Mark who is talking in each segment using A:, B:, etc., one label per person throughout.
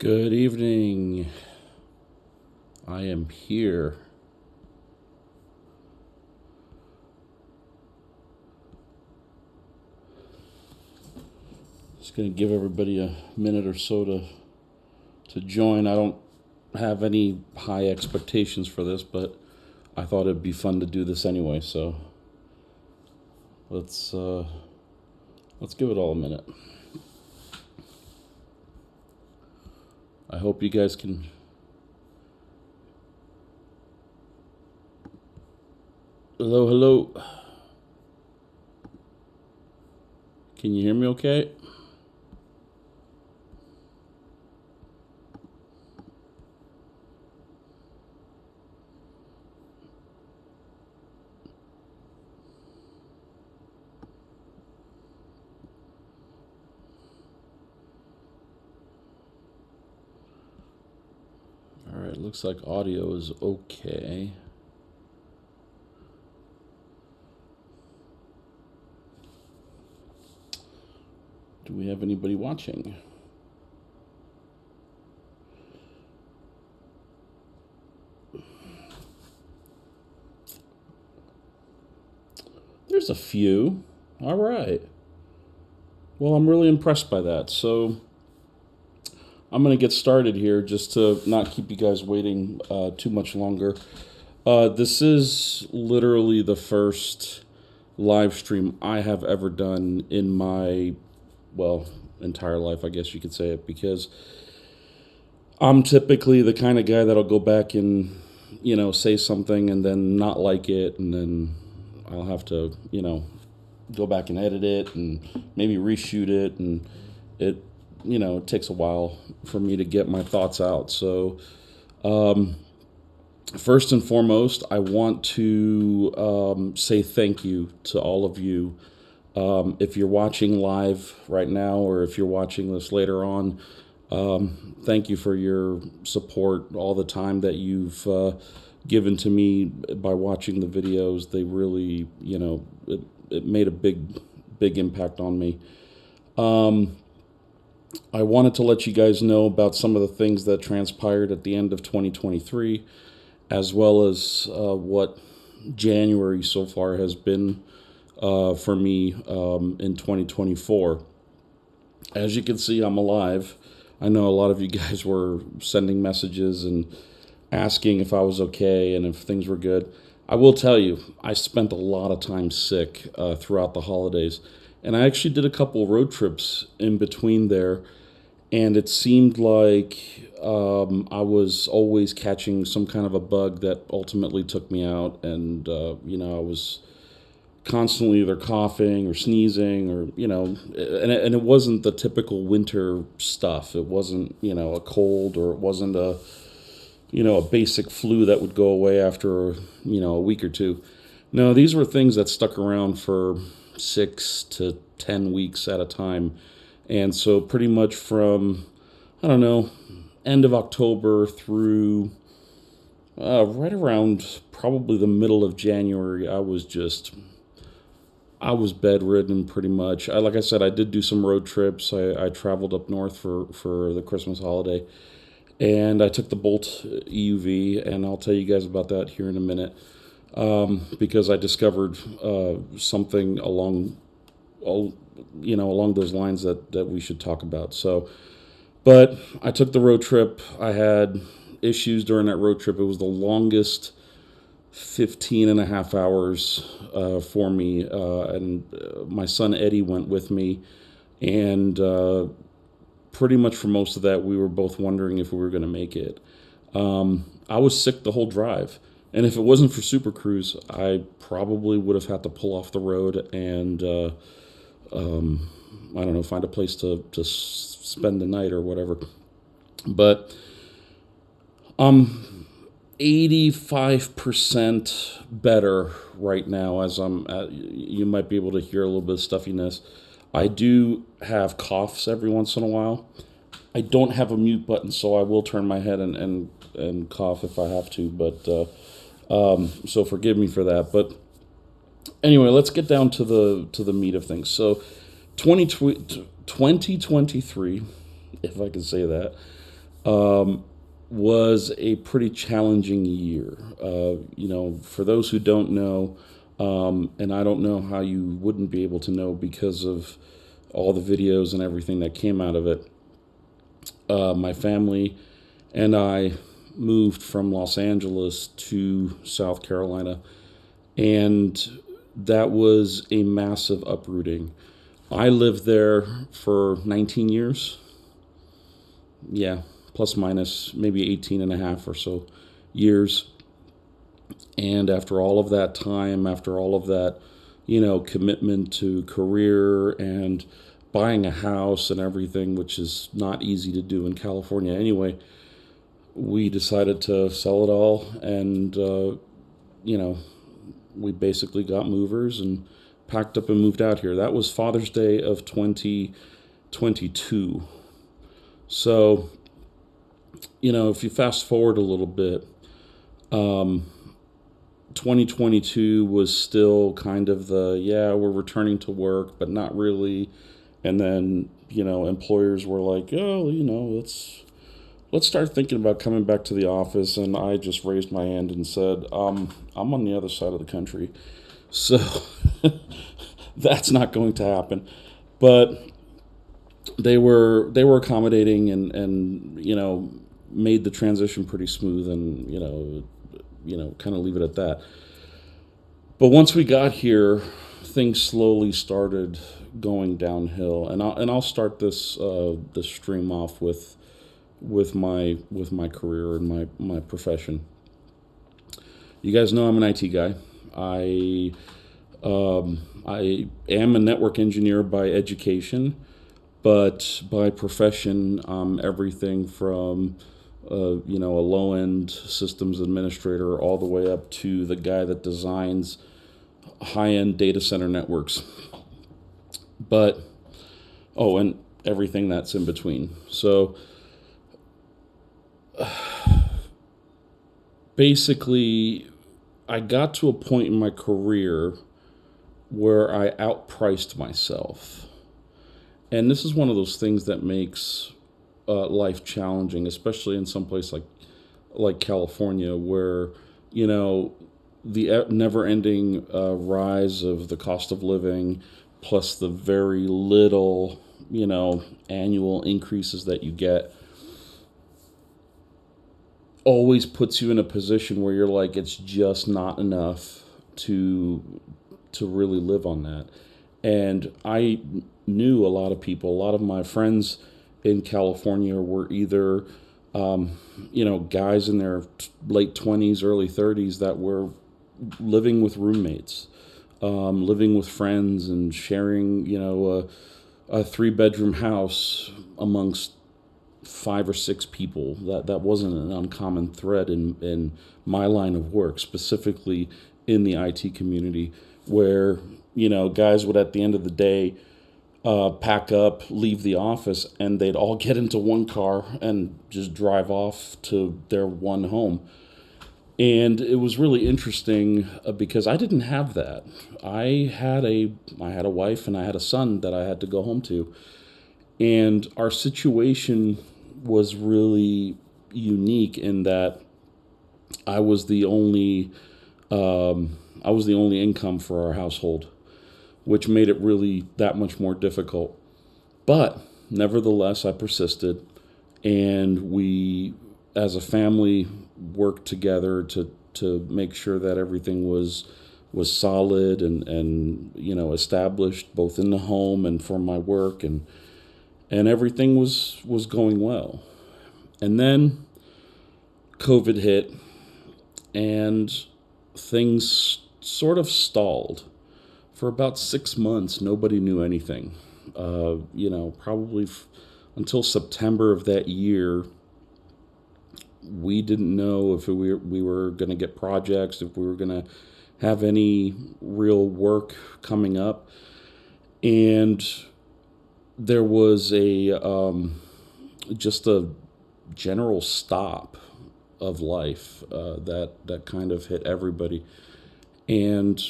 A: Good evening. I am here. Just going to give everybody a minute or so to join. I don't have any high expectations for this, but I thought it'd be fun to do this anyway. So let's uh, let's give it all a minute. I hope you guys can. Hello, hello. Can you hear me? Okay. All right. Looks like audio is okay. Do we have anybody watching? There's a few. All right. Well, I'm really impressed by that. So I'm going to get started here just to not keep you guys waiting too much longer. This is literally the first live stream I have ever done in my, well, entire life, I guess you could say it, because I'm typically the kind of guy that'll go back and, say something and then not like it, and then I'll have to, go back and edit it and maybe reshoot it, and it it takes a while for me to get my thoughts out. So first and foremost, I want to say thank you to all of you. If you're watching live right now, or if you're watching this later on, thank you for your support, all the time that you've given to me by watching the videos. They really, it made a big impact on me. I wanted to let you guys know about some of the things that transpired at the end of 2023, as well as what January so far has been for me in 2024. As you can see, I'm alive. I know a lot of you guys were sending messages and asking if I was okay and if things were good. I will tell you, I spent a lot of time sick throughout the holidays. And I actually did a couple road trips in between there. And it seemed like I was always catching some kind of a bug that ultimately took me out. And, I was constantly either coughing or sneezing, or and it wasn't the typical winter stuff. It wasn't a cold, or it wasn't a basic flu that would go away after a week or two. No, these were things that stuck around for 6 to 10 weeks at a time. And so pretty much from, I don't know, end of October through right around probably the middle of January, I was bedridden pretty much. Like I said, I did do some road trips. I traveled up north for the Christmas holiday, and I took the Bolt EUV, and I'll tell you guys about that here in a minute, because I discovered something along those lines that we should talk about. So, but I took the road trip. I had issues during that road trip. It was the longest 15 and a half hours for me. And my son Eddie went with me. And pretty much for most of that, we were both wondering if we were going to make it. I was sick the whole drive. And if it wasn't for Super Cruise, I probably would have had to pull off the road and, I don't know, find a place to spend the night or whatever. But I'm 85% better right now, as you might be able to hear a little bit of stuffiness. I do have coughs every once in a while. I don't have a mute button, so I will turn my head and cough if I have to. But so forgive me for that. But anyway, let's get down to the meat of things. So 2023, if I can say that, was a pretty challenging year. For those who don't know, and I don't know how you wouldn't be able to know because of all the videos and everything that came out of it. My family and I moved from Los Angeles to South Carolina, and that was a massive uprooting. I lived there for 19 years. Yeah, plus minus maybe 18 and a half or so years. And after all of that time, after all of that, commitment to career and buying a house and everything, which is not easy to do in California anyway, we decided to sell it all. And, we basically got movers and packed up and moved out here. That was Father's Day of 2022. So, if you fast forward a little bit, 2022 was still kind of we're returning to work, but not really. And then, employers were like, oh, let's start thinking about coming back to the office. And I just raised my hand and said, I'm on the other side of the country. So that's not going to happen. But they were accommodating and made the transition pretty smooth, and kind of leave it at that. But once we got here, things slowly started going downhill, and I'll start this stream off with my career and my profession. You guys know I'm an IT guy. I am a network engineer by education, but by profession, everything from a low-end systems administrator all the way up to the guy that designs high-end data center networks. But and everything that's in between. So basically, I got to a point in my career where I outpriced myself. And this is one of those things that makes life challenging, especially in some place like California, where the never-ending rise of the cost of living, plus the very little annual increases that you get, always puts you in a position where you're like, it's just not enough to really live on that. And I knew a lot of people, a lot of my friends in California were either, guys in their late 20s, early 30s that were living with roommates, living with friends, and sharing, a 3-bedroom house amongst 5 or 6 people. That wasn't an uncommon thread in my line of work, specifically in the IT community, where guys would, at the end of the day, pack up, leave the office, and they'd all get into one car and just drive off to their one home. And it was really interesting because I didn't have that. I had a wife and I had a son that I had to go home to, and our situation was really unique in that I was the only income for our household, which made it really that much more difficult. But nevertheless, I persisted, and we, as a family, worked together to make sure that everything was solid and established, both in the home and for my work, and everything was going well. And then COVID hit, and things sort of stalled. For about 6 months, nobody knew anything. Probably until September of that year, we didn't know if we were going to get projects, if we were going to have any real work coming up. And there was just a general stop of life that kind of hit everybody. And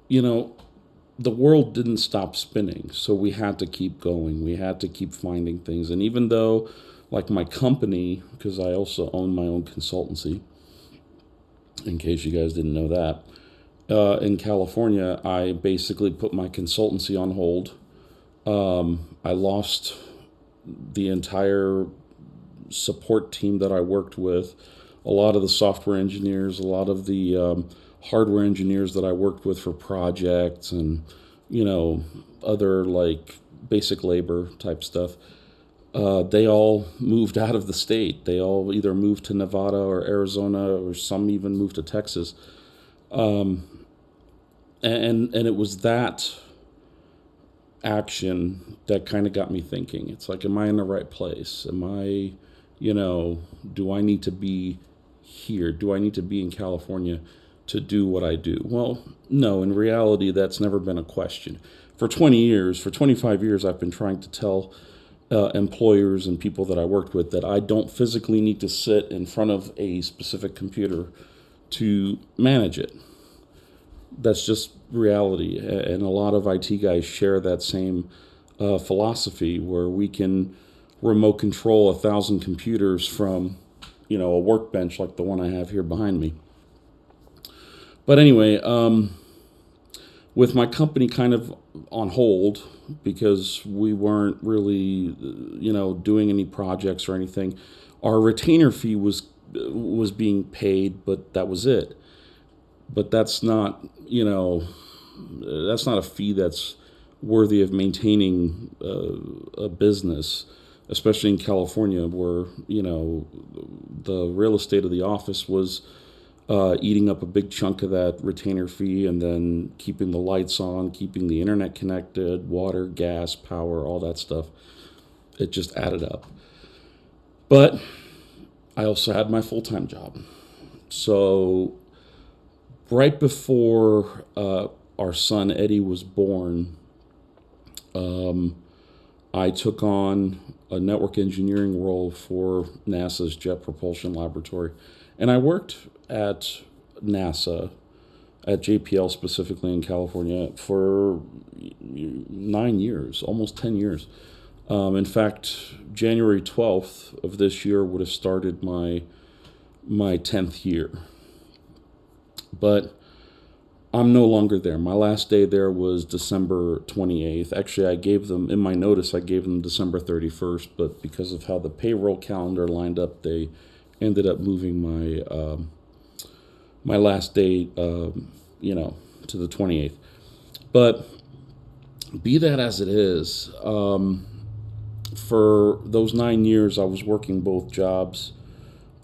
A: the world didn't stop spinning, so we had to keep going. We had to keep finding things. And even though like my company, because I also own my own consultancy, in case you guys didn't know that. In California, I basically put my consultancy on hold. I lost the entire support team that I worked with, a lot of the software engineers, a lot of the hardware engineers that I worked with for projects, and other like basic labor type stuff. They all moved out of the state. They all either moved to Nevada or Arizona, or some even moved to Texas. And it was that action that kind of got me thinking. It's like, am I in the right place? Am I, do I need to be here? Do I need to be in California to do what I do? Well, no, in reality, that's never been a question. For 20 years, for 25 years, I've been trying to tell employers and people that I worked with that I don't physically need to sit in front of a specific computer to manage it. That's just reality. And a lot of IT guys share that same philosophy, where we can remote control 1,000 computers from, a workbench like the one I have here behind me. But anyway, with my company kind of on hold because we weren't really, doing any projects or anything, our retainer fee was being paid, but that was it. But that's not a fee that's worthy of maintaining a business, especially in California, where the real estate of the office was eating up a big chunk of that retainer fee, and then keeping the lights on, keeping the internet connected, water, gas, power, all that stuff. It just added up. But I also had my full-time job. So right before our son Eddie was born, I took on a network engineering role for NASA's Jet Propulsion Laboratory. And I worked at NASA, at JPL specifically in California, for 9 years, almost 10 years. In fact, January 12th of this year would have started my 10th year. But I'm no longer there. My last day there was December 28th. Actually, I gave them, in my notice, I gave them December 31st, but because of how the payroll calendar lined up, they ended up moving my last day, to the 28th. But be that as it is, for those 9 years, I was working both jobs,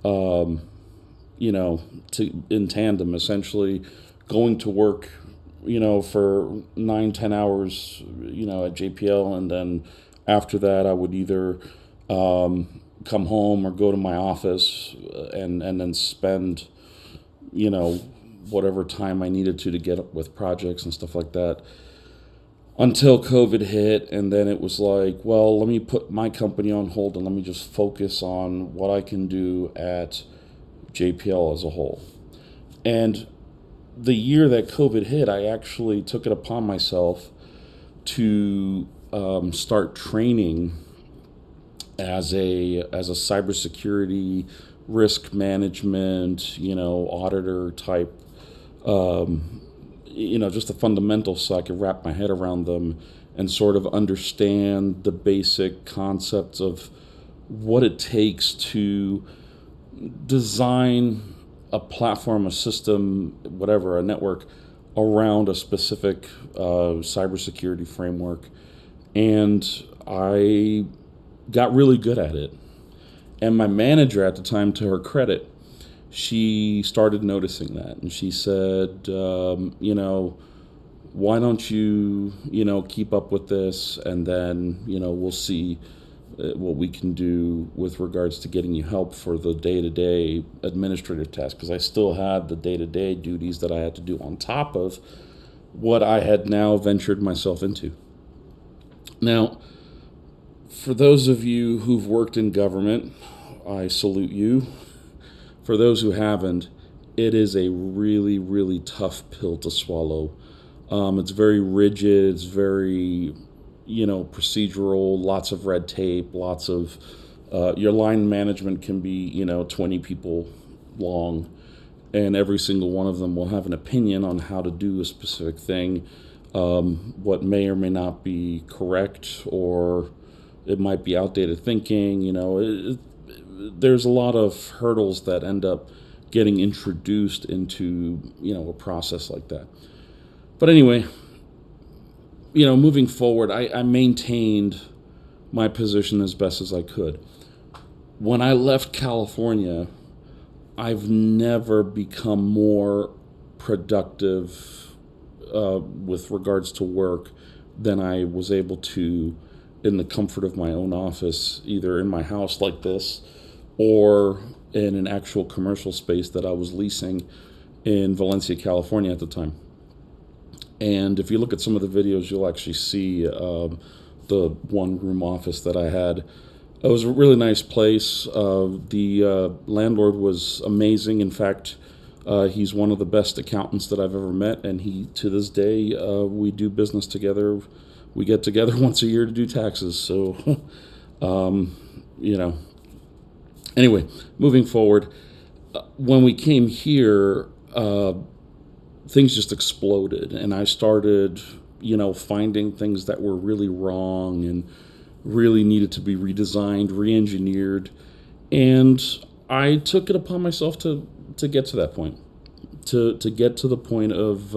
A: in tandem, essentially going to work, for 9-10 hours, at JPL. And then after that, I would either come home or go to my office and then spend, whatever time I needed to get up with projects and stuff like that, until COVID hit. And then it was like, well, let me put my company on hold and let me just focus on what I can do at JPL as a whole. And the year that COVID hit, I actually took it upon myself to start training as a cybersecurity risk management, auditor type, just the fundamentals, so I could wrap my head around them and sort of understand the basic concepts of what it takes to design a platform, a system, whatever, a network around a specific cybersecurity framework. And I got really good at it. And my manager at the time, to her credit, she started noticing that. And she said, why don't you, keep up with this, and then, we'll see what we can do with regards to getting you help for the day-to-day administrative tasks, because I still had the day-to-day duties that I had to do on top of what I had now ventured myself into. Now, for those of you who've worked in government, I salute you. For those who haven't, it is a really, really tough pill to swallow. It's very rigid, it's very procedural, lots of red tape, lots of Your line management can be, 20 people long, and every single one of them will have an opinion on how to do a specific thing, what may or may not be correct, or it might be outdated thinking. There's a lot of hurdles that end up getting introduced into, a process like that. But anyway, moving forward, I maintained my position as best as I could. When I left California, I've never become more productive with regards to work than I was able to in the comfort of my own office, either in my house like this or in an actual commercial space that I was leasing in Valencia, California at the time. And if you look at some of the videos, you'll actually see the one-room office that I had. It was a really nice place. The landlord was amazing. In fact, he's one of the best accountants that I've ever met, and to this day, we do business together. We get together once a year to do taxes. So, Anyway, moving forward, when we came here, things just exploded, and I started, finding things that were really wrong and really needed to be redesigned, re-engineered, and I took it upon myself to get to that point, to get to the point of,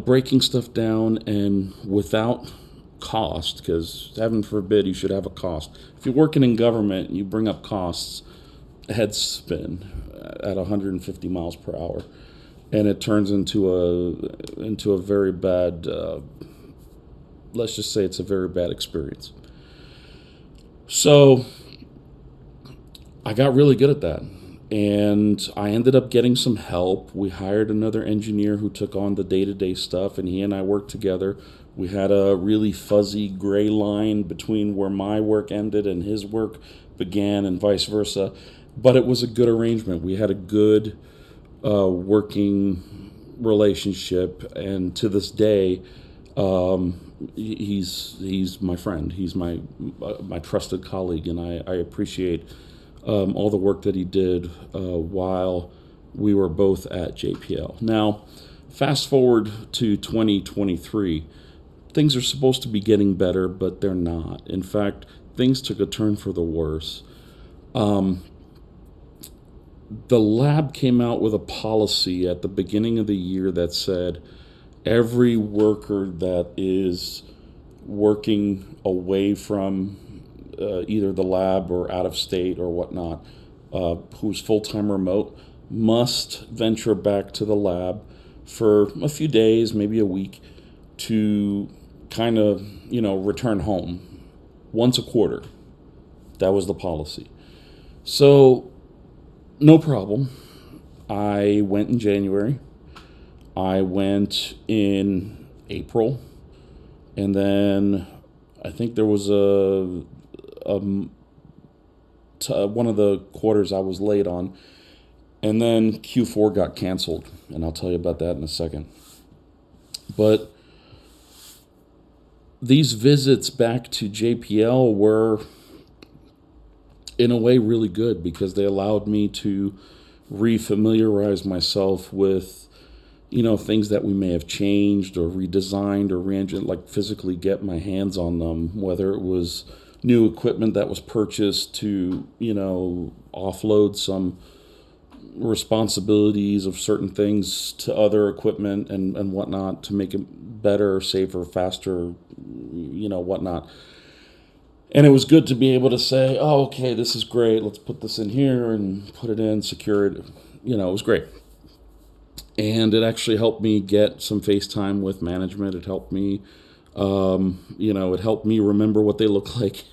A: breaking stuff down and without cost, because heaven forbid you should have a cost. If you're working in government and you bring up costs, heads spin at 150 miles per hour, and it turns into a very bad, let's just say it's a very bad experience. So I got really good at that, and I ended up getting some help. We hired another engineer who took on the day-to-day stuff, and he and I worked together. We had a really fuzzy gray line between where my work ended and his work began, and vice versa. But it was a good arrangement. We had a good working relationship, and to this day, he's my friend. He's my trusted colleague, and I appreciate all the work that he did while we were both at JPL. Now, fast forward to 2023. Things are supposed to be getting better, but they're not. In fact, things took a turn for the worse. The lab came out with a policy at the beginning of the year that said every worker that is working away from either the lab or out of state or whatnot, who's full-time remote, must venture back to the lab for a few days, maybe a week, to kind of, return home once a quarter. That was the policy. So, no problem. I went in January. I went in April. And then I think there was one of the quarters I was late on. And then Q4 got canceled. And I'll tell you about that in a second. But these visits back to JPL were, in a way, really good, because they allowed me to refamiliarize myself with, things that we may have changed or redesigned or re-engineered, like physically get my hands on them, whether it was new equipment that was purchased to, offload some responsibilities of certain things to other equipment and whatnot to make it better, safer, faster, whatnot. And it was good to be able to say, oh, okay, this is great. Let's put this in here and put it in, secure it. It was great. And it actually helped me get some FaceTime with management. It helped me, it helped me remember what they look like.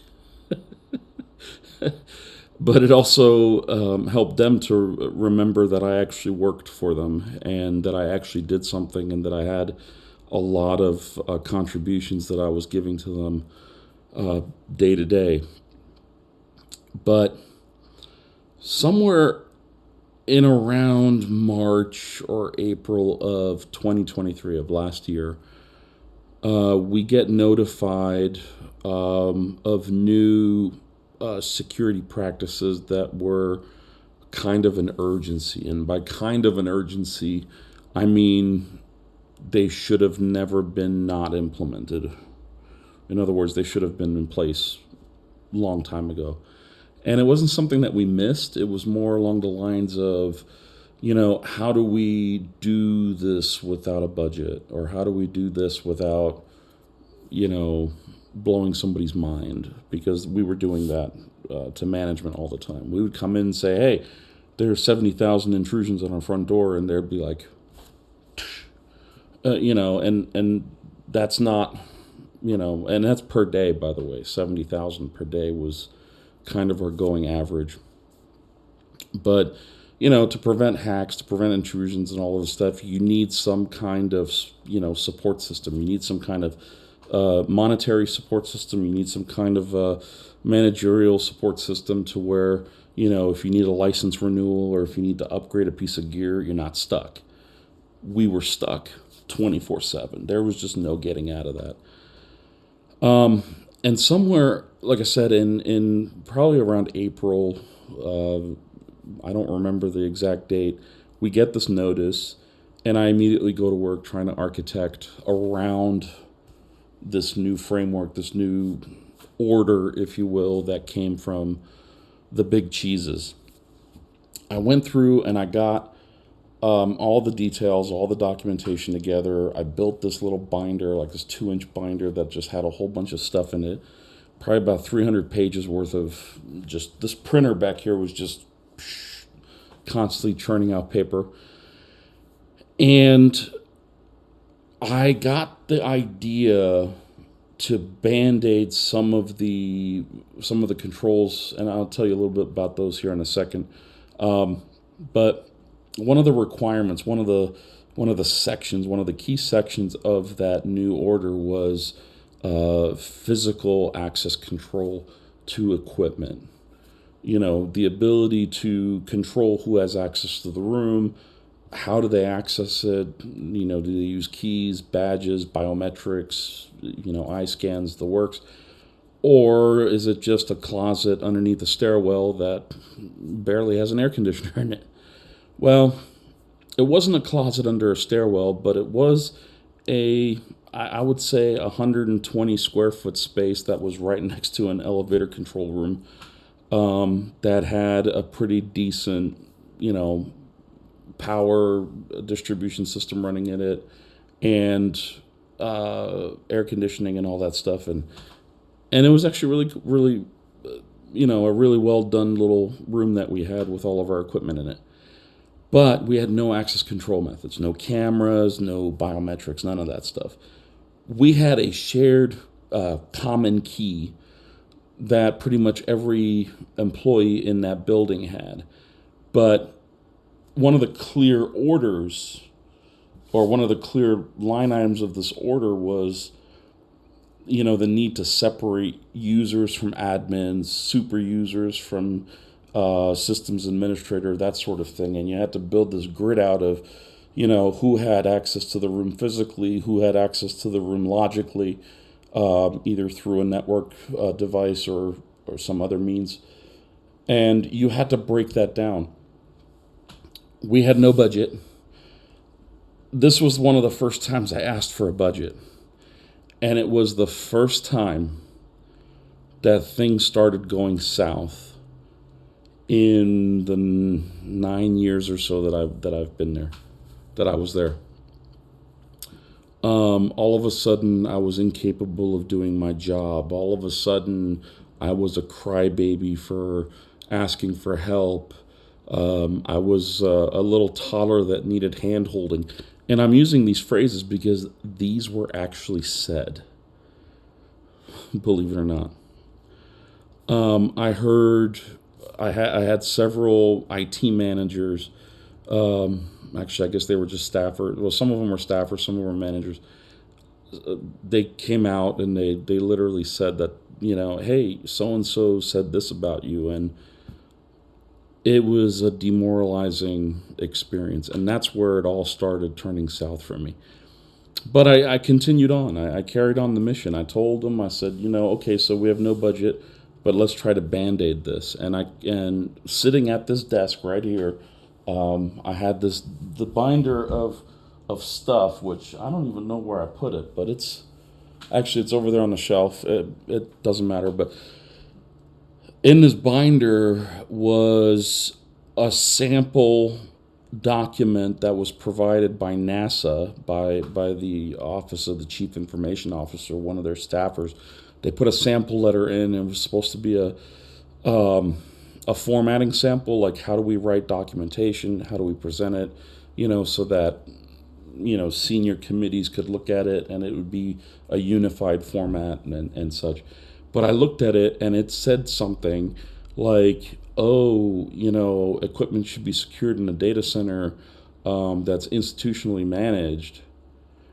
A: But it also helped them to remember that I actually worked for them and that I actually did something and that I had a lot of contributions that I was giving to them day to day. But somewhere in around March or April of 2023 of last year, we get notified of new security practices that were kind of an urgency. And by kind of an urgency, I mean they should have never been not implemented. In other words, they should have been in place a long time ago. And it wasn't something that we missed. It was more along the lines of, how do we do this without a budget? Or how do we do this without, blowing somebody's mind? Because we were doing that to management all the time. We would come in and say, hey, there are 70,000 intrusions on our front door. And they'd be like, and that's not, and that's per day, by the way. 70,000 per day was kind of our going average. But, to prevent hacks, to prevent intrusions and all of this stuff, you need some kind of, support system. You need some kind of monetary support system. You need some kind of managerial support system to where, if you need a license renewal or if you need to upgrade a piece of gear, you're not stuck. We were stuck 24/7. There was just no getting out of that. And somewhere, like I said, in probably around April, I don't remember the exact date, we get this notice, and I immediately go to work trying to architect around this new framework, this new order, if you will, that came from the big cheeses. I went through and I got all the details, all the documentation together. I built this little binder, like this 2-inch binder that just had a whole bunch of stuff in it. Probably about 300 pages worth of just, this printer back here was just constantly churning out paper. And I got the idea to band-aid some of the controls, and I'll tell you a little bit about those here in a second. But one of the requirements, one of the sections, one of the key sections of that new order was physical access control to equipment. The ability to control who has access to the room, how do they access it, do they use keys, badges, biometrics, eye scans, the works, or is it just a closet underneath a stairwell that barely has an air conditioner in it? Well, it wasn't a closet under a stairwell, but it was I would say 120 square foot space that was right next to an elevator control room that had a pretty decent, power distribution system running in it and air conditioning and all that stuff. And it was actually really, a really well done little room that we had with all of our equipment in it. But we had no access control methods, no cameras, no biometrics, none of that stuff. We had a shared common key that pretty much every employee in that building had. But one of the clear orders, or one of the clear line items of this order was, the need to separate users from admins, super users from systems administrator, that sort of thing. And you had to build this grid out of, who had access to the room physically, who had access to the room logically, either through a network device or some other means. And you had to break that down. We had no budget. This was one of the first times I asked for a budget. And it was the first time that things started going south in the 9 years or so that I've been there, that I was there. All of a sudden, I was incapable of doing my job. All of a sudden, I was a crybaby for asking for help. I was a little toddler that needed hand-holding. And I'm using these phrases because these were actually said, believe it or not. I had several IT managers. Actually, I guess they were just staffers. Well, some of them were staffers, some of them were managers. They came out and they literally said that, hey, so-and-so said this about you. And it was a demoralizing experience. And that's where it all started turning south for me. But I continued on. I carried on the mission. I told them, I said, okay, so we have no budget, but let's try to band-aid this. And sitting at this desk right here, I had the binder of stuff, which I don't even know where I put it, but it's over there on the shelf. It doesn't matter, but in this binder was a sample document that was provided by NASA, by the Office of the Chief Information Officer, one of their staffers. They put a sample letter in, and it was supposed to be a formatting sample, like how do we write documentation, how do we present it, so that senior committees could look at it and it would be a unified format and such. But I looked at it and it said something like, equipment should be secured in a data center that's institutionally managed.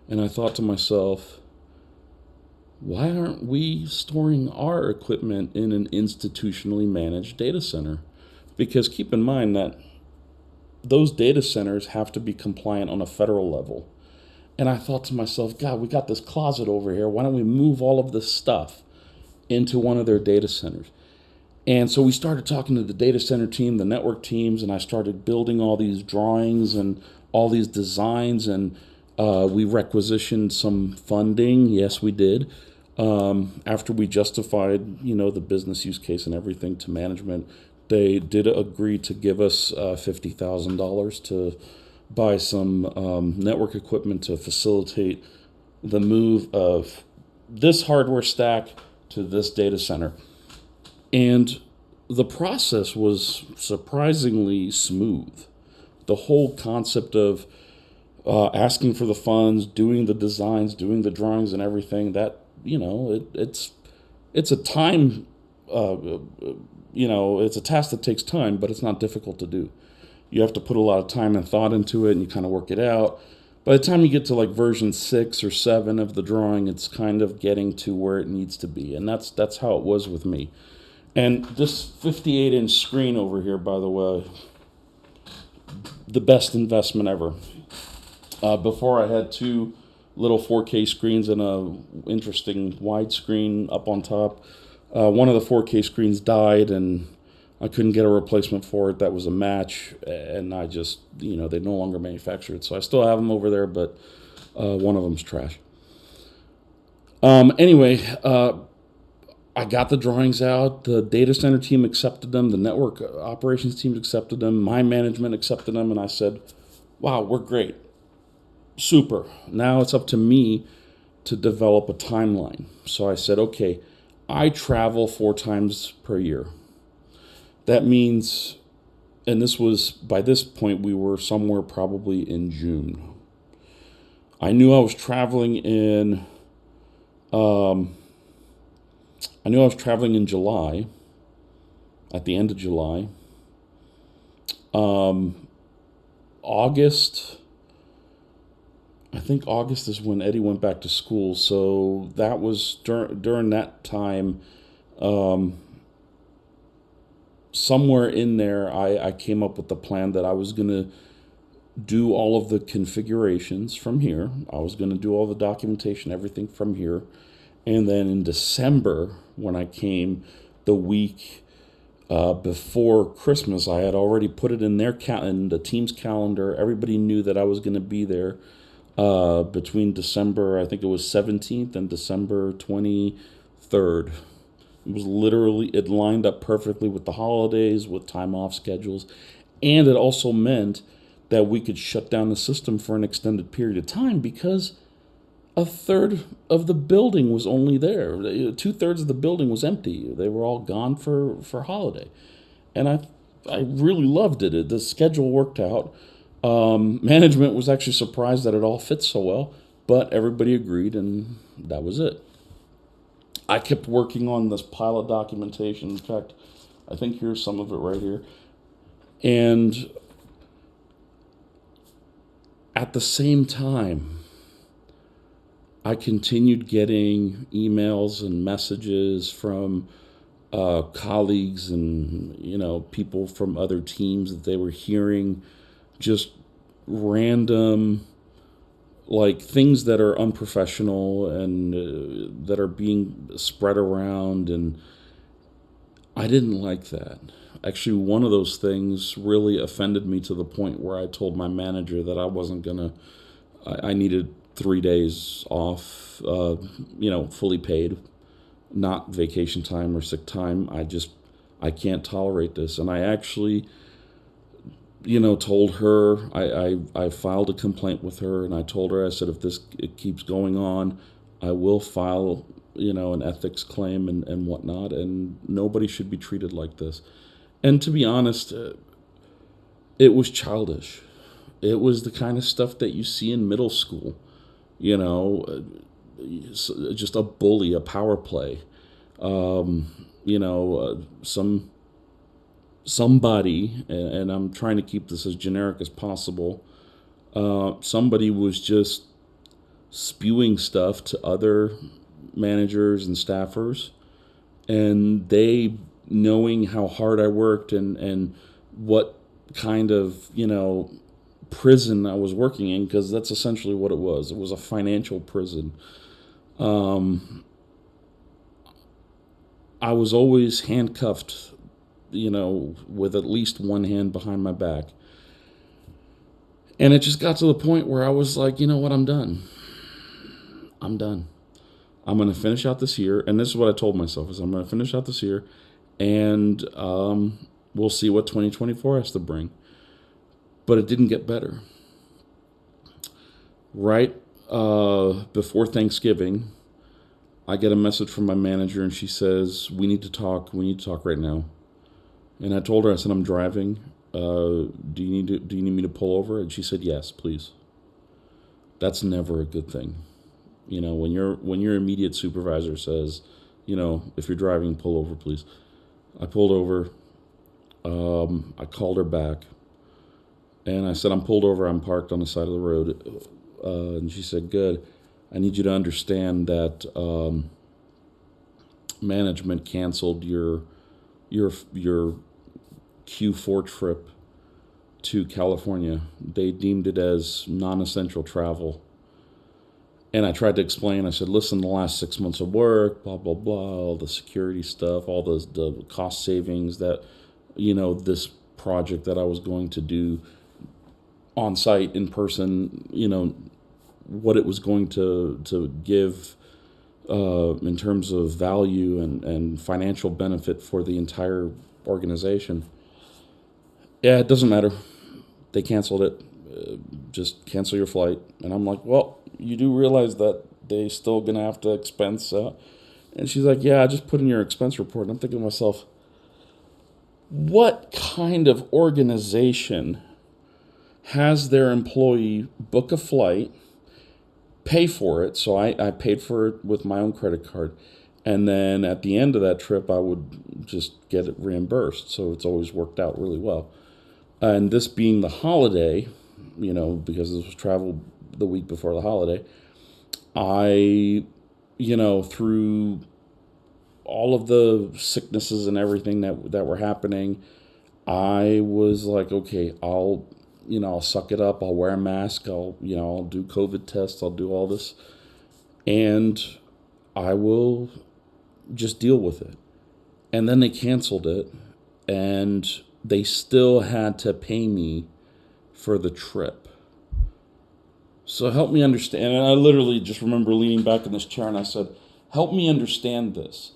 A: And I thought to myself, why aren't we storing our equipment in an institutionally managed data center? Because keep in mind that those data centers have to be compliant on a federal level. And I thought to myself, God, we got this closet over here. Why don't we move all of this stuff into one of their data centers? And so we started talking to the data center team, the network teams, and I started building all these drawings and all these designs, and we requisitioned some funding. Yes, we did. After we justified, the business use case and everything to management, they did agree to give us $50,000 to buy some network equipment to facilitate the move of this hardware stack to this data center. And the process was surprisingly smooth. The whole concept of asking for the funds, doing the designs, doing the drawings and everything, that, it's a time, it's a task that takes time, but it's not difficult to do. You have to put a lot of time and thought into it, and you kind of work it out. By the time you get to like version 6 or 7 of the drawing, it's kind of getting to where it needs to be. And that's how it was with me. And this 58-inch screen over here, by the way, the best investment ever. Before I had 2 little 4K screens and a interesting widescreen up on top. One of the 4K screens died, and I couldn't get a replacement for it that was a match, and I just, they no longer manufacture it. So I still have them over there, but one of them's trash. Anyway, I got the drawings out. The data center team accepted them. The network operations team accepted them. My management accepted them, and I said, wow, we're great. Super. Now it's up to me to develop a timeline. So I said, okay, I travel 4 times per year. That means, and this was, by this point, we were somewhere probably in June. I knew I was traveling in, July, at the end of July. August, I think August is when Eddie went back to school. So that was during that time, somewhere in there, I came up with the plan that I was going to do all of the configurations from here. I was going to do all the documentation, everything from here. And then in December, when I came the week before Christmas, I had already put it in in the team's calendar. Everybody knew that I was going to be there between December, I think it was 17th and December 23rd. It lined up perfectly with the holidays, with time off schedules. And it also meant that we could shut down the system for an extended period of time because a third of the building was only there. 2/3 of the building was empty. They were all gone for holiday. And I really loved it. The schedule worked out. Management was actually surprised that it all fits so well, but everybody agreed, and that was it. I kept working on this pile of documentation. In fact, I think here's some of it right here. And at the same time, I continued getting emails and messages from colleagues and people from other teams that they were hearing just random like things that are unprofessional and that are being spread around, and I didn't like that. Actually, one of those things really offended me to the point where I told my manager that I wasn't gonna. I needed 3 days off, fully paid, not vacation time or sick time. I can't tolerate this. And I actually, told her, I filed a complaint with her, and I told her, I said, if this it keeps going on, I will file, an ethics claim and whatnot, and nobody should be treated like this. And to be honest, it was childish. It was the kind of stuff that you see in middle school, you know, just a bully, a power play, somebody, and I'm trying to keep this as generic as possible. Somebody was just spewing stuff to other managers and staffers, and they, knowing how hard I worked and what kind of prison I was working in, because that's essentially what it was. It was a financial prison. I was always handcuffed, with at least one hand behind my back. And it just got to the point where I was like, you know what, I'm done. I'm done. I'm going to finish out this year. And this is what I told myself, is I'm going to finish out this year, and we'll see what 2024 has to bring. But it didn't get better. Right before Thanksgiving, I get a message from my manager, and she says, we need to talk. We need to talk right now. And I told her, I said, I'm driving. Do you need me to pull over? And she said, yes, please. That's never a good thing. When your immediate supervisor says, if you're driving, pull over, please. I pulled over. I called her back, and I said, I'm pulled over. I'm parked on the side of the road. And she said, good. I need you to understand that management canceled your Q4 trip to California. They deemed it as non-essential travel. And I tried to explain. I said, listen, the last 6 months of work, blah, blah, blah, all the security stuff, all the cost savings that, this project that I was going to do on site, in person, what it was going to give in terms of value and financial benefit for the entire organization. Yeah, it doesn't matter. They canceled it. Just cancel your flight. And I'm like, well, you do realize that they still gonna have to expense. And she's like, yeah, I just put in your expense report. And I'm thinking to myself, what kind of organization has their employee book a flight, pay for it? So I paid for it with my own credit card. And then at the end of that trip, I would just get it reimbursed. So it's always worked out really well. And this being the holiday, because this was travel the week before the holiday, I, through all of the sicknesses and everything that were happening, I was like, okay, I'll suck it up. I'll wear a mask. I'll do COVID tests. I'll do all this, and I will just deal with it. And then they canceled it, and they still had to pay me for the trip. So help me understand. And I literally just remember leaning back in this chair, and I said, help me understand this.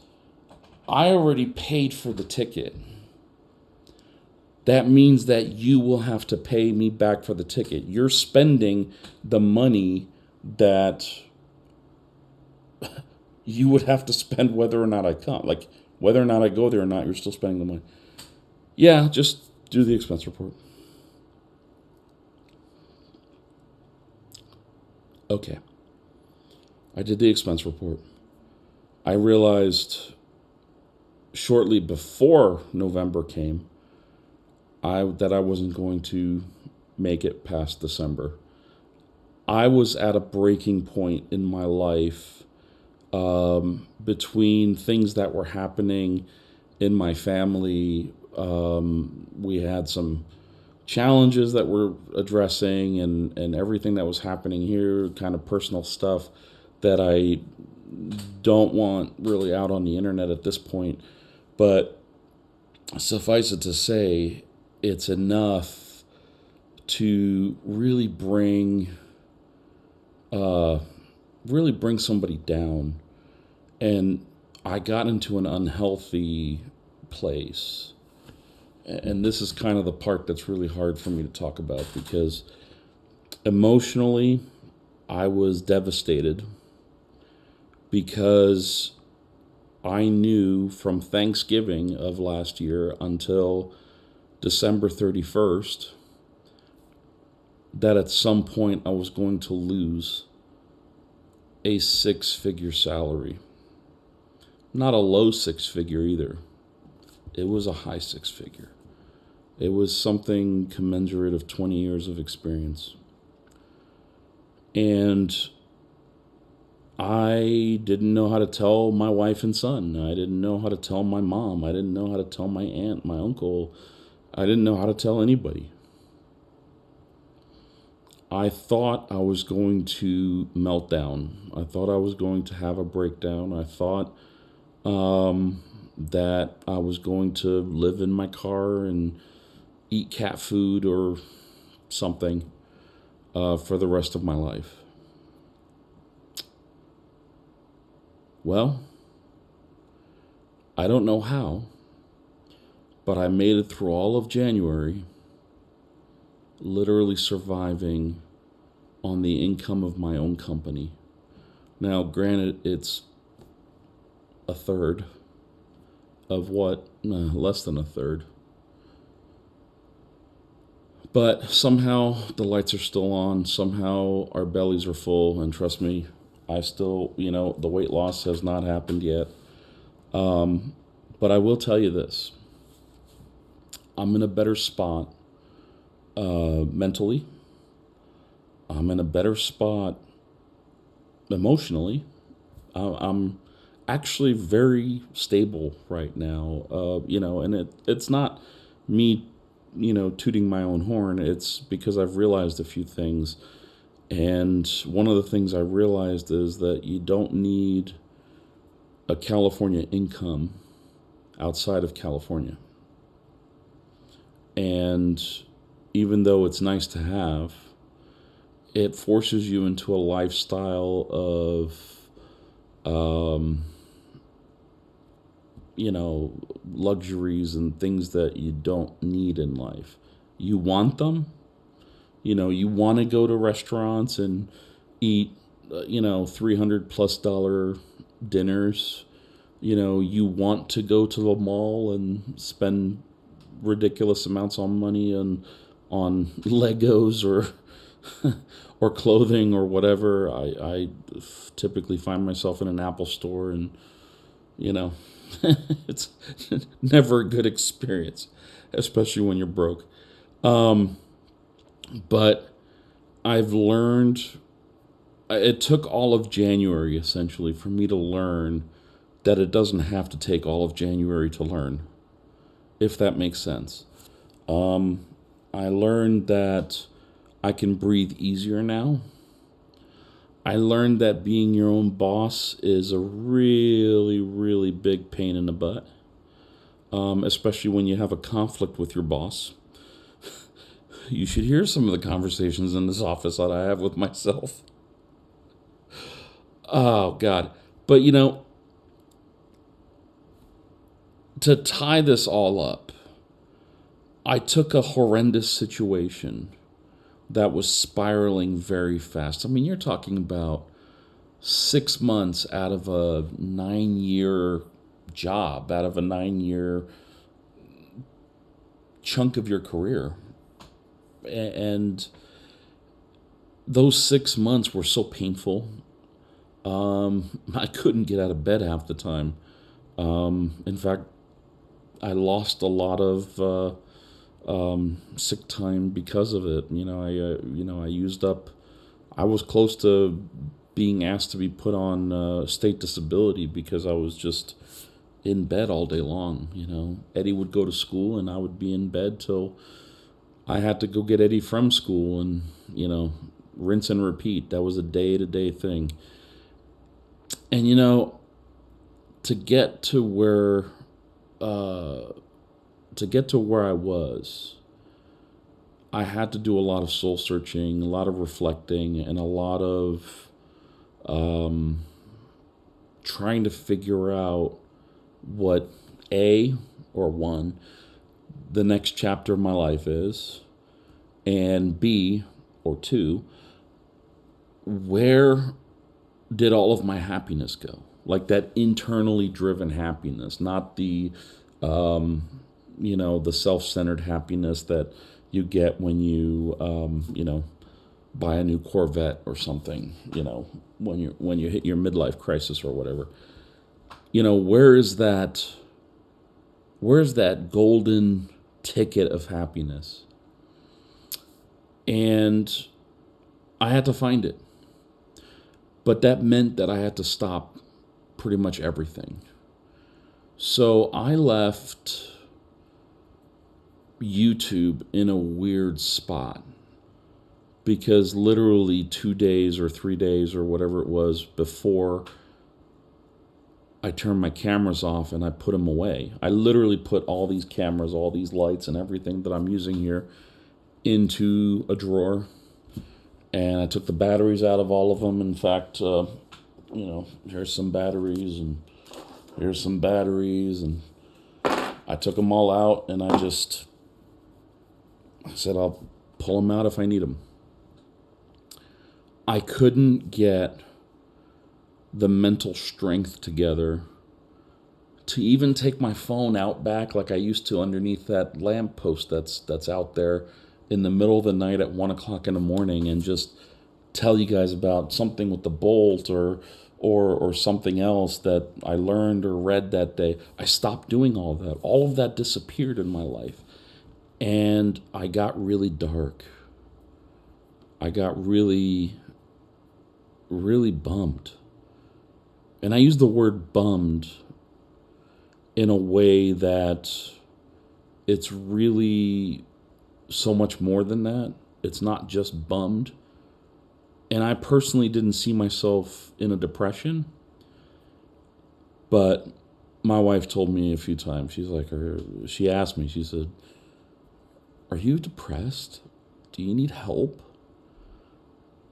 A: I already paid for the ticket. That means that you will have to pay me back for the ticket. You're spending the money that you would have to spend whether or not I come. Like, whether or not I go there or not, you're still spending the money. Yeah, just do the expense report. Okay. I did the expense report. I realized shortly before November came that I wasn't going to make it past December. I was at a breaking point in my life, between things that were happening in my family. We had some challenges that we're addressing, and everything that was happening here, kind of personal stuff that I don't want really out on the internet at this point. But suffice it to say, it's enough to uh, really bring somebody down. And I got into an unhealthy place. And this is kind of the part that's really hard for me to talk about because emotionally, I was devastated because I knew from Thanksgiving of last year until December 31st that at some point I was going to lose a 6 figure salary. Not a low 6 figure either. It was a high 6 figure. It was something commensurate of 20 years of experience. And I didn't know how to tell my wife and son. I didn't know how to tell my mom. I didn't know how to tell my aunt, my uncle. I didn't know how to tell anybody. I thought I was going to melt down. I thought I was going to have a breakdown. I thought that I was going to live in my car and eat cat food or something for the rest of my life. Well, I don't know how, but I made it through all of January, literally surviving on the income of my own company. Now, granted, it's a third of what, less than a third. But somehow the lights are still on. Somehow our bellies are full. And trust me, I still, the weight loss has not happened yet. But I will tell you this, I'm in a better spot mentally. I'm in a better spot emotionally. I'm actually very stable right now. And it's not me, tooting my own horn. It's because I've realized a few things. And one of the things I realized is that you don't need a California income outside of California. And even though it's nice to have, it forces you into a lifestyle of, luxuries and things that you don't need in life. You want them, you want to go to restaurants and eat, $300+ dinners. You want to go to the mall and spend ridiculous amounts on money on Legos or or clothing or whatever. I typically find myself in an Apple store and, it's never a good experience, especially when you're broke. But I've learned, it took all of January essentially for me to learn that it doesn't have to take all of January to learn, if that makes sense. I learned that I can breathe easier now. I learned that being your own boss is a really, really big pain in the butt, especially when you have a conflict with your boss. You should hear some of the conversations in this office that I have with myself. Oh, God. But, to tie this all up, I took a horrendous situation that was spiraling very fast. I mean, you're talking about 6 months out of a 9 year job, out of a 9 year chunk of your career. And those 6 months were so painful. I couldn't get out of bed half the time. In fact, I lost a lot of sick time because of it. I used up. I was close to being asked to be put on state disability because I was just in bed all day long. Eddie would go to school and I would be in bed till I had to go get Eddie from school and rinse and repeat. That was a day-to-day thing. And to get to where to get to where I was, I had to do a lot of soul searching, a lot of reflecting, and a lot of trying to figure out what one, the next chapter of my life is, and B, or two, where did all of my happiness go? Like that internally driven happiness, not the, the self-centered happiness that you get when you buy a new Corvette or something, when you hit your midlife crisis or whatever. Where's that golden ticket of happiness? And I had to find it. But that meant that I had to stop pretty much everything. So I left YouTube in a weird spot, because literally 2 days or 3 days or whatever it was before I turned my cameras off and I put them away. I literally put all these cameras, all these lights and everything that I'm using here into a drawer, and I took the batteries out of all of them. In fact, here's some batteries and here's some batteries, and I took them all out, and I said I'll pull them out if I need them. I couldn't get the mental strength together to even take my phone out back like I used to underneath that lamppost that's out there in the middle of the night at 1 o'clock in the morning and just tell you guys about something with the bolt or something else that I learned or read that day. I stopped doing all of that. All of that disappeared in my life. And I got really dark. I got really, really bummed. And I use the word bummed in a way that it's really so much more than that. It's not just bummed. And I personally didn't see myself in a depression. But my wife told me a few times, she asked me, she said, "Are you depressed? Do you need help?"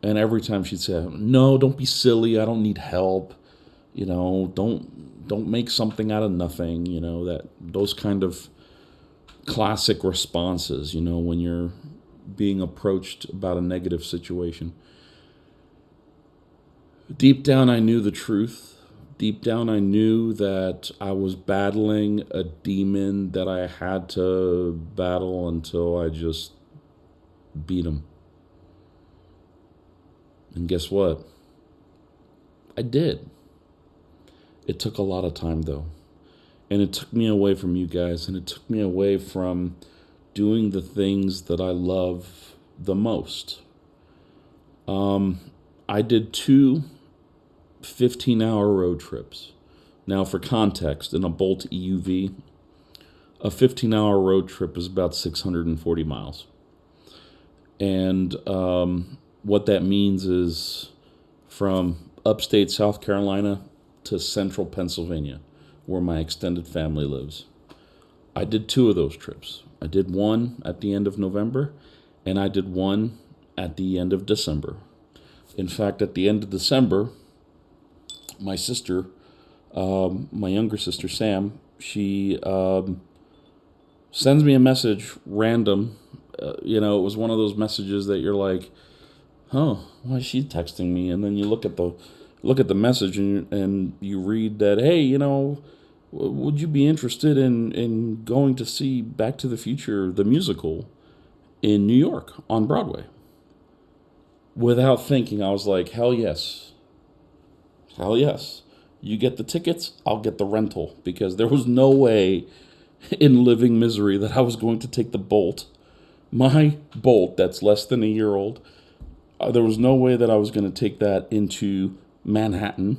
A: And every time she'd say, "No, don't be silly. I don't need help. Don't make something out of nothing." Those kind of classic responses, when you're being approached about a negative situation. Deep down, I knew the truth. Deep down, I knew that I was battling a demon that I had to battle until I just beat him. And guess what? I did. It took a lot of time, though. And it took me away from you guys, and it took me away from doing the things that I love the most. I did 2 15-hour road trips. Now, for context, in a Bolt EUV, a 15-hour road trip is about 640 miles. And what that means is from upstate South Carolina to central Pennsylvania, where my extended family lives. I did 2 of those trips. I did one at the end of November, and I did one at the end of December. In fact, at the end of December, my sister, my younger sister, Sam, she sends me a message random. It was one of those messages that you're like, "Huh, why is she texting me?" And then you look at the message and you read that, "Hey, would you be interested in going to see Back to the Future, the musical, in New York on Broadway?" Without thinking, I was like, hell yes. Hell yes. You get the tickets, I'll get the rental. Because there was no way in living misery that I was going to take the Bolt, my Bolt that's less than a year old. There was no way that I was going to take that into Manhattan,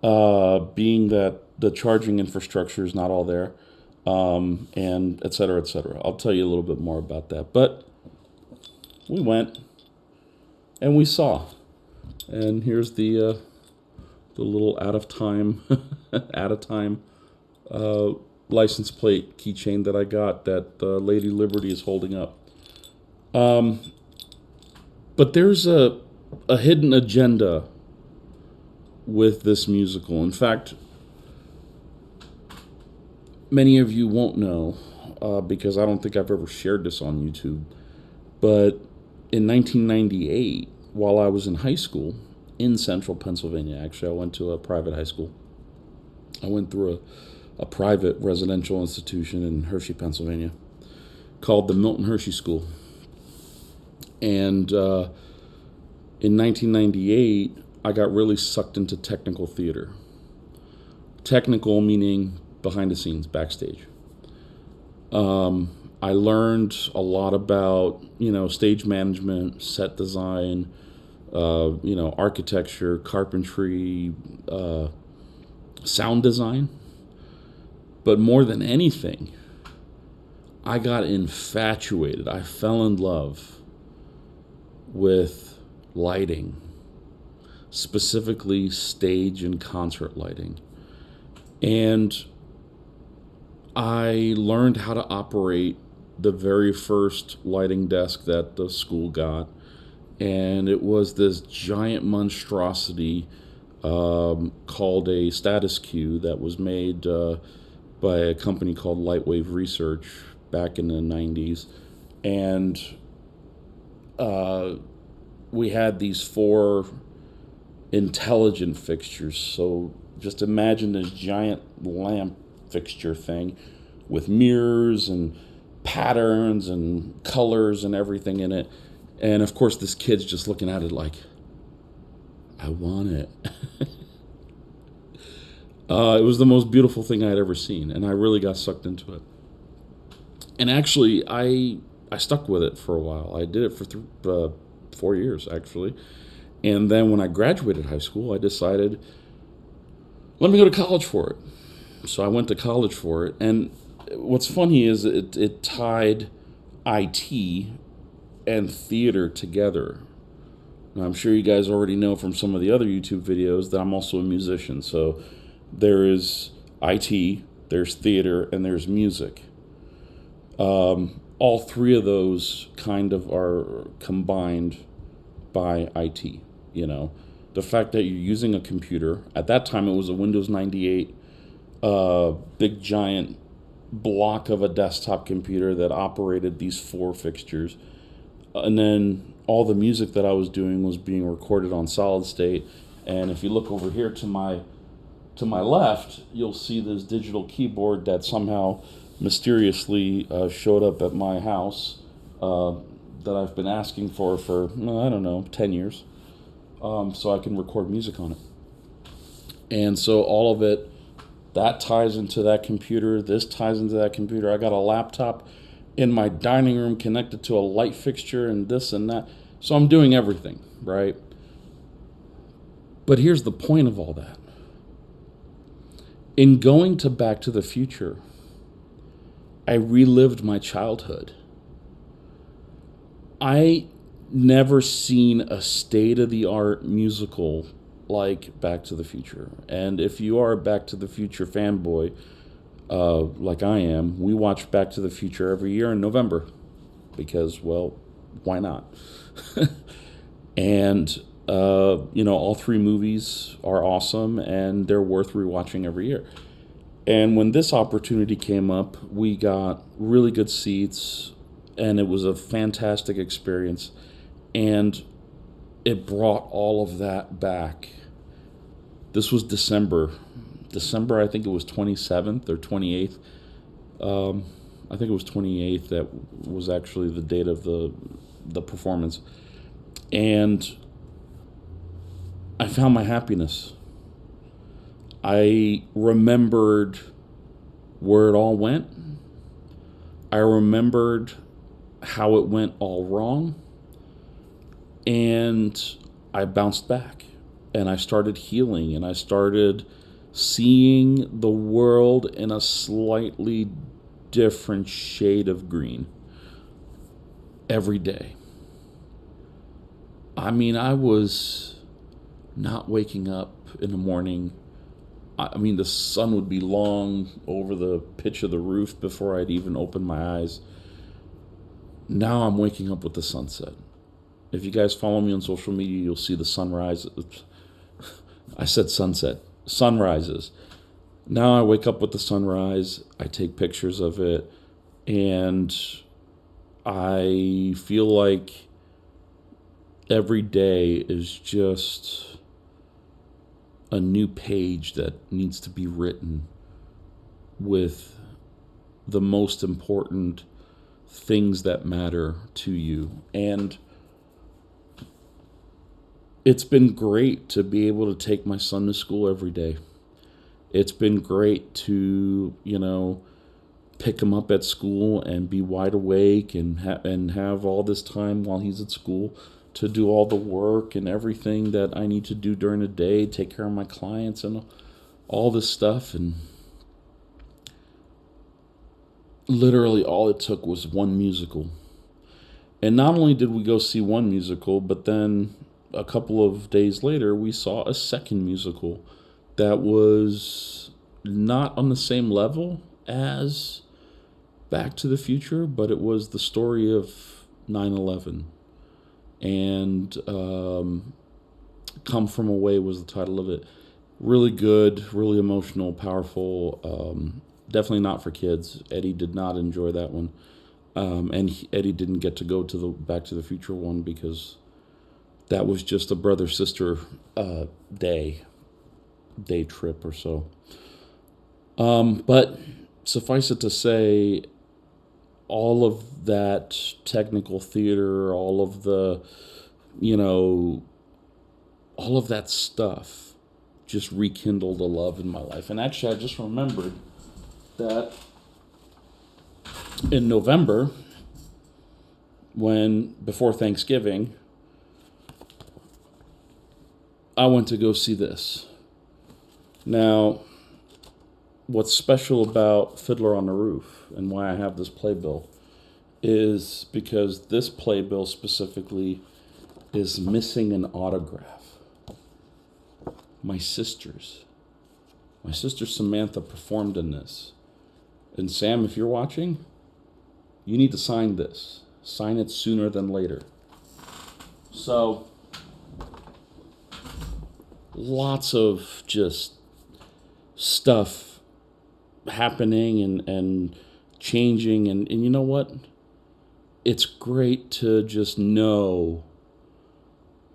A: being that the charging infrastructure is not all there, and et cetera, et cetera. I'll tell you a little bit more about that. But we went, and we saw. And here's the little out of time license plate keychain that I got that Lady Liberty is holding up. Um, but there's a hidden agenda with this musical. In fact, many of you won't know because I don't think I've ever shared this on YouTube. But in 1998, while I was in high school in central Pennsylvania, actually, I went to a private high school. I went through a private residential institution in Hershey, Pennsylvania, called the Milton Hershey School. And in 1998, I got really sucked into technical theater. Technical meaning behind the scenes, backstage. I learned a lot about, stage management, set design, architecture, carpentry, sound design. But more than anything, I got infatuated. I fell in love with lighting, specifically stage and concert lighting. And I learned how to operate the very first lighting desk that the school got. And it was this giant monstrosity called a Status Q that was made by a company called Lightwave Research back in the 90s. And we had these 4 intelligent fixtures. So just imagine this giant lamp fixture thing with mirrors and patterns and colors and everything in it. And of course, this kid's just looking at it like, I want it. It was the most beautiful thing I had ever seen, and I really got sucked into it. And actually, I stuck with it for a while. I did it for 4 years, actually. And then when I graduated high school, I decided, let me go to college for it. So I went to college for it. And what's funny is it tied IT and theater together. Now, I'm sure you guys already know from some of the other YouTube videos that I'm also a musician. So there is IT, there's theater, and there's music. All 3 of those kind of are combined by IT. The fact that you're using a computer. At that time, it was a Windows 98 big giant block of a desktop computer that operated these 4 fixtures. And then all the music that I was doing was being recorded on solid state. And if you look over here to my left, you'll see this digital keyboard that somehow mysteriously showed up at my house that I've been asking for I don't know, 10 years, so I can record music on it. And so all of it, that ties into that computer, this ties into that computer. I got a laptop in my dining room connected to a light fixture and this and that. So I'm doing everything, right? But here's the point of all that. In going to Back to the Future, I relived my childhood. I never seen a state-of-the-art musical like Back to the Future. And if you are a Back to the Future fanboy, like I am, we watch Back to the Future every year in November because, well, why not? And, all 3 movies are awesome and they're worth rewatching every year. And when this opportunity came up, we got really good seats and it was a fantastic experience. And it brought all of that back. This was December, I think it was 27th or 28th. I think it was 28th that was actually the date of the performance. And I found my happiness. I remembered where it all went. I remembered how it went all wrong. And I bounced back. And I started healing. And I started seeing the world in a slightly different shade of green every day. I mean, I was not waking up in the morning I mean, the sun would be long over the pitch of the roof before I'd even open my eyes. Now I'm waking up with the sunset. If you guys follow me on social media, you'll see the sunrise. I said sunset. Sunrises. Now I wake up with the sunrise. I take pictures of it. And I feel like every day is just a new page that needs to be written with the most important things that matter to you. And it's been great to be able to take my son to school every day. It's been great to, pick him up at school and be wide awake and have all this time while he's at school to do all the work and everything that I need to do during the day, take care of my clients and all this stuff. And literally all it took was one musical. And not only did we go see one musical, but then a couple of days later, we saw a second musical that was not on the same level as Back to the Future, but it was the story of 9/11. And Come From Away was the title of it. Really good, really emotional, powerful. Definitely not for kids. Eddie did not enjoy that one. Eddie didn't get to go to the Back to the Future one because that was just a brother-sister day trip or so. But suffice it to say, all of that technical theater, all of the, all of that stuff just rekindled a love in my life. And actually, I just remembered that in November, before Thanksgiving, I went to go see this. Now, what's special about Fiddler on the Roof and why I have this playbill is because this playbill specifically is missing an autograph. My sister Samantha performed in this. And Sam, if you're watching, you need to sign this. Sign it sooner than later. So, lots of just stuff happening and changing. And you know what? It's great to just know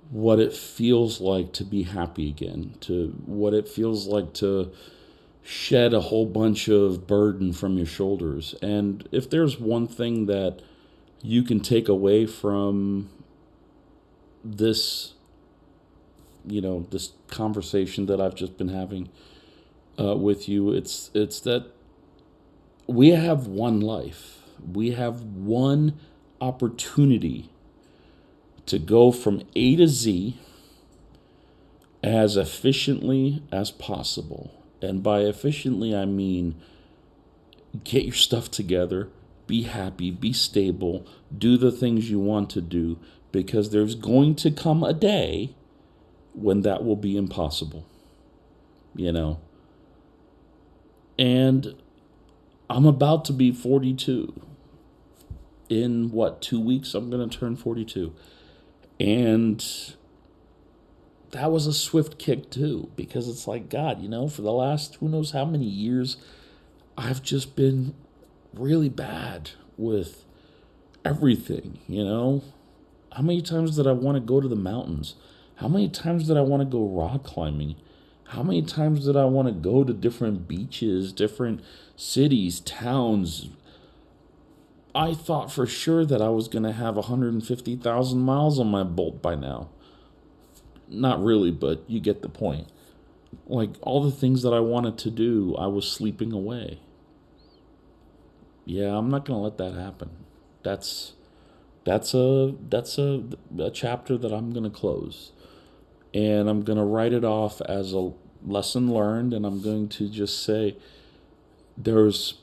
A: what it feels like to be happy again, to what it feels like to shed a whole bunch of burden from your shoulders. And if there's one thing that you can take away from this, this conversation that I've just been having with you, it's that we have one life. We have one opportunity to go from A to Z as efficiently as possible. And by efficiently, I mean get your stuff together, be happy, be stable, do the things you want to do, because there's going to come a day when that will be impossible, And I'm about to be 42. In 2 weeks, I'm going to turn 42. And that was a swift kick too, because it's like, God, for the last who knows how many years, I've just been really bad with everything, How many times did I want to go to the mountains? How many times did I want to go rock climbing? How many times did I want to go to different beaches, different cities, towns? I thought for sure that I was going to have 150,000 miles on my Bolt by now. Not really, but you get the point. Like, all the things that I wanted to do, I was sleeping away. Yeah, I'm not going to let that happen. That's a chapter that I'm going to close. And I'm going to write it off as a lesson learned, and I'm going to just say there's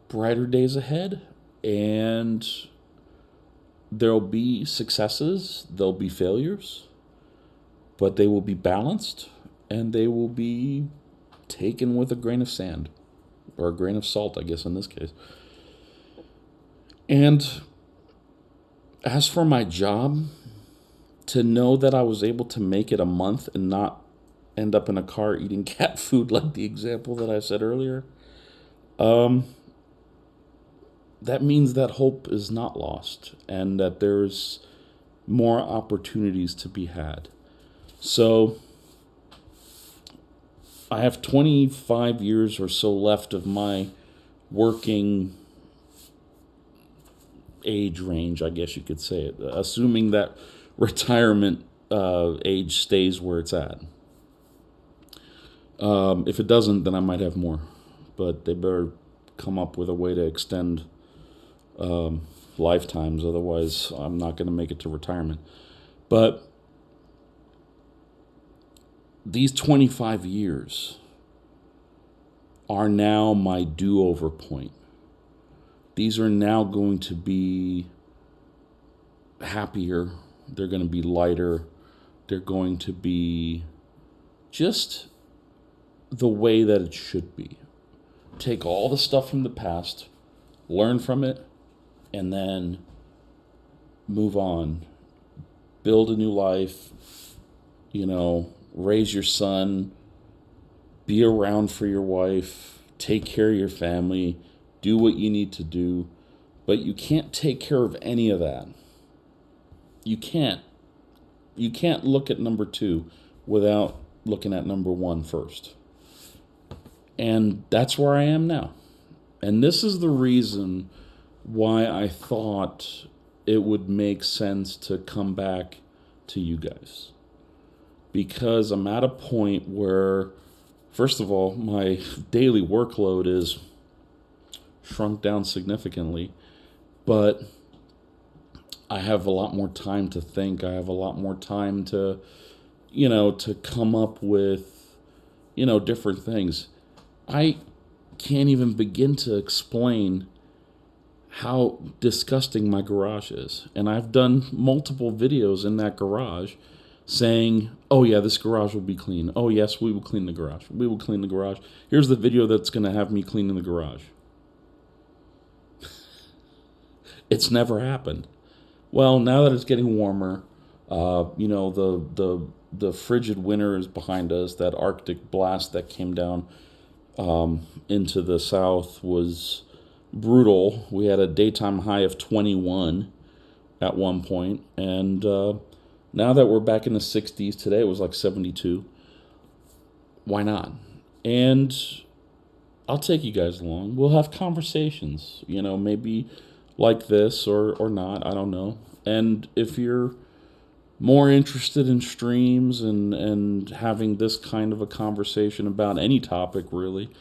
A: brighter days ahead, and there'll be successes, there'll be failures, but they will be balanced, and they will be taken with a grain of sand, or a grain of salt, I guess, in this case. And as for my job, to know that I was able to make it a month and not end up in a car eating cat food like the example that I said earlier, that means that hope is not lost and that there's more opportunities to be had. So I have 25 years or so left of my working age range, I guess you could say it, assuming that retirement age stays where it's at. If it doesn't, then I might have more, but they better come up with a way to extend lifetimes. Otherwise, I'm not going to make it to retirement. But these 25 years are now my do-over point. These are now going to be happier. They're going to be lighter. They're going to be just the way that it should be. Take all the stuff from the past, learn from it, and then move on. Build a new life, raise your son, be around for your wife, take care of your family, do what you need to do. But you can't take care of any of that. You can't look at number 2 without looking at number 1 first. And that's where I am now. And this is the reason why I thought it would make sense to come back to you guys. Because I'm at a point where, first of all, my daily workload is shrunk down significantly, but I have a lot more time to think. I have a lot more time to, to come up with, different things. I can't even begin to explain how disgusting my garage is. And I've done multiple videos in that garage saying, oh yeah, this garage will be clean. Oh yes, we will clean the garage. We will clean the garage. Here's the video that's going to have me cleaning the garage. It's never happened. Well, now that it's getting warmer, the frigid winter is behind us. That Arctic blast that came down into the south was brutal. We had a daytime high of 21 at one point, and now that we're back in the 60s, today it was like 72. Why not? And I'll take you guys along. We'll have conversations, maybe like this or not, I don't know. And if you're more interested in streams and having this kind of a conversation about any topic really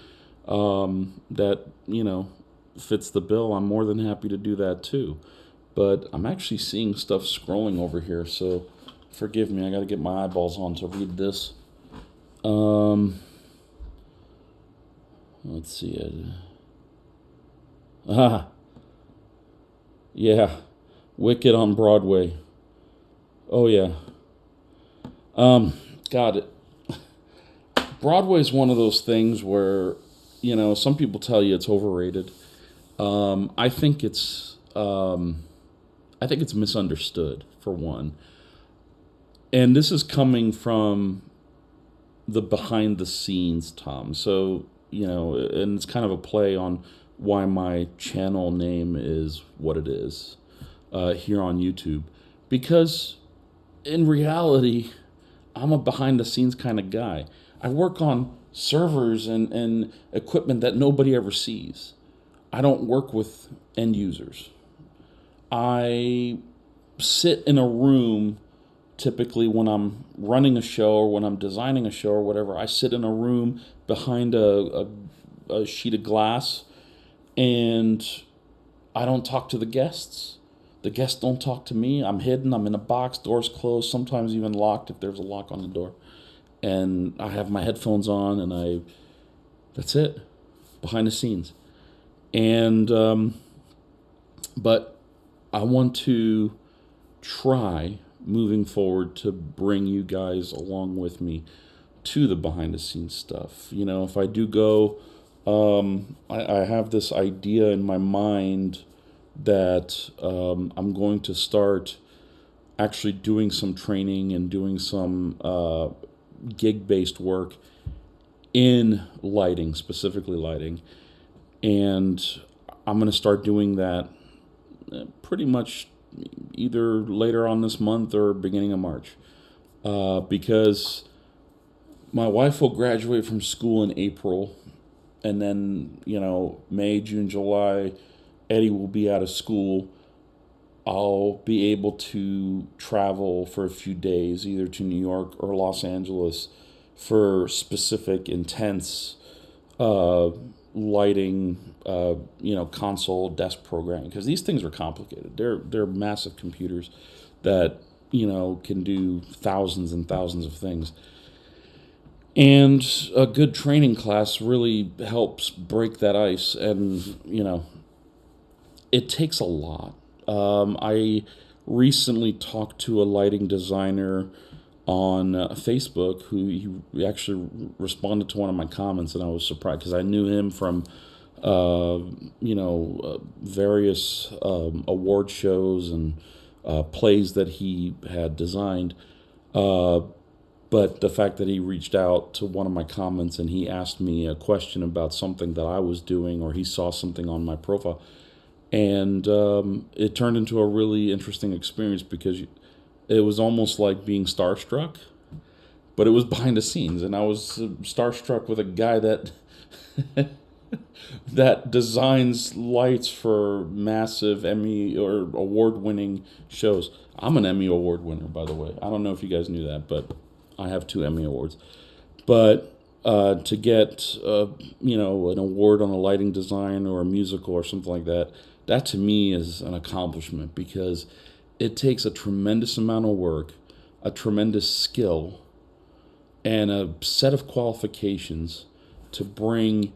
A: that fits the bill, I'm more than happy to do that too. But I'm actually seeing stuff scrolling over here, so forgive me, I gotta get my eyeballs on to read this. Let's see it. Yeah, Wicked on Broadway. Oh yeah. God, Broadway is one of those things where, some people tell you it's overrated. I think it's misunderstood, for one. And this is coming from the behind the scenes, Tom. So, and it's kind of a play on why my channel name is what it is here on YouTube. Because in reality, I'm a behind the scenes kind of guy. I work on servers and equipment that nobody ever sees. I don't work with end users. I sit in a room, typically when I'm running a show or when I'm designing a show or whatever. I sit in a room behind a sheet of glass, and I don't talk to the guests. The guests don't talk to me. I'm hidden. I'm in a box. Doors closed. Sometimes even locked if there's a lock on the door. And I have my headphones on, and that's it. Behind the scenes. And but I want to try moving forward to bring you guys along with me to the behind the scenes stuff. If I do go, I have this idea in my mind that I'm going to start actually doing some training and doing some gig based work in lighting, specifically lighting. And I'm going to start doing that pretty much either later on this month or beginning of March. Because my wife will graduate from school in April, and then, May, June, July, Eddie will be out of school. I'll be able to travel for a few days, either to New York or Los Angeles, for specific, intense lighting, console desk programming, because these things are complicated. They're massive computers that can do thousands and thousands of things. And a good training class really helps break that ice, and it takes a lot. I recently talked to a lighting designer on Facebook who he actually responded to one of my comments, and I was surprised because I knew him from various award shows and plays that he had designed. But the fact that he reached out to one of my comments and he asked me a question about something that I was doing, or he saw something on my profile, and it turned into a really interesting experience because it was almost like being starstruck, but it was behind the scenes, and I was starstruck with a guy that that designs lights for massive Emmy or award-winning shows. I'm an Emmy award winner, by the way. I don't know if you guys knew that, but I have 2 Emmy awards. But to get an award on a lighting design or a musical or something like that, that to me is an accomplishment, because it takes a tremendous amount of work, a tremendous skill, and a set of qualifications to bring,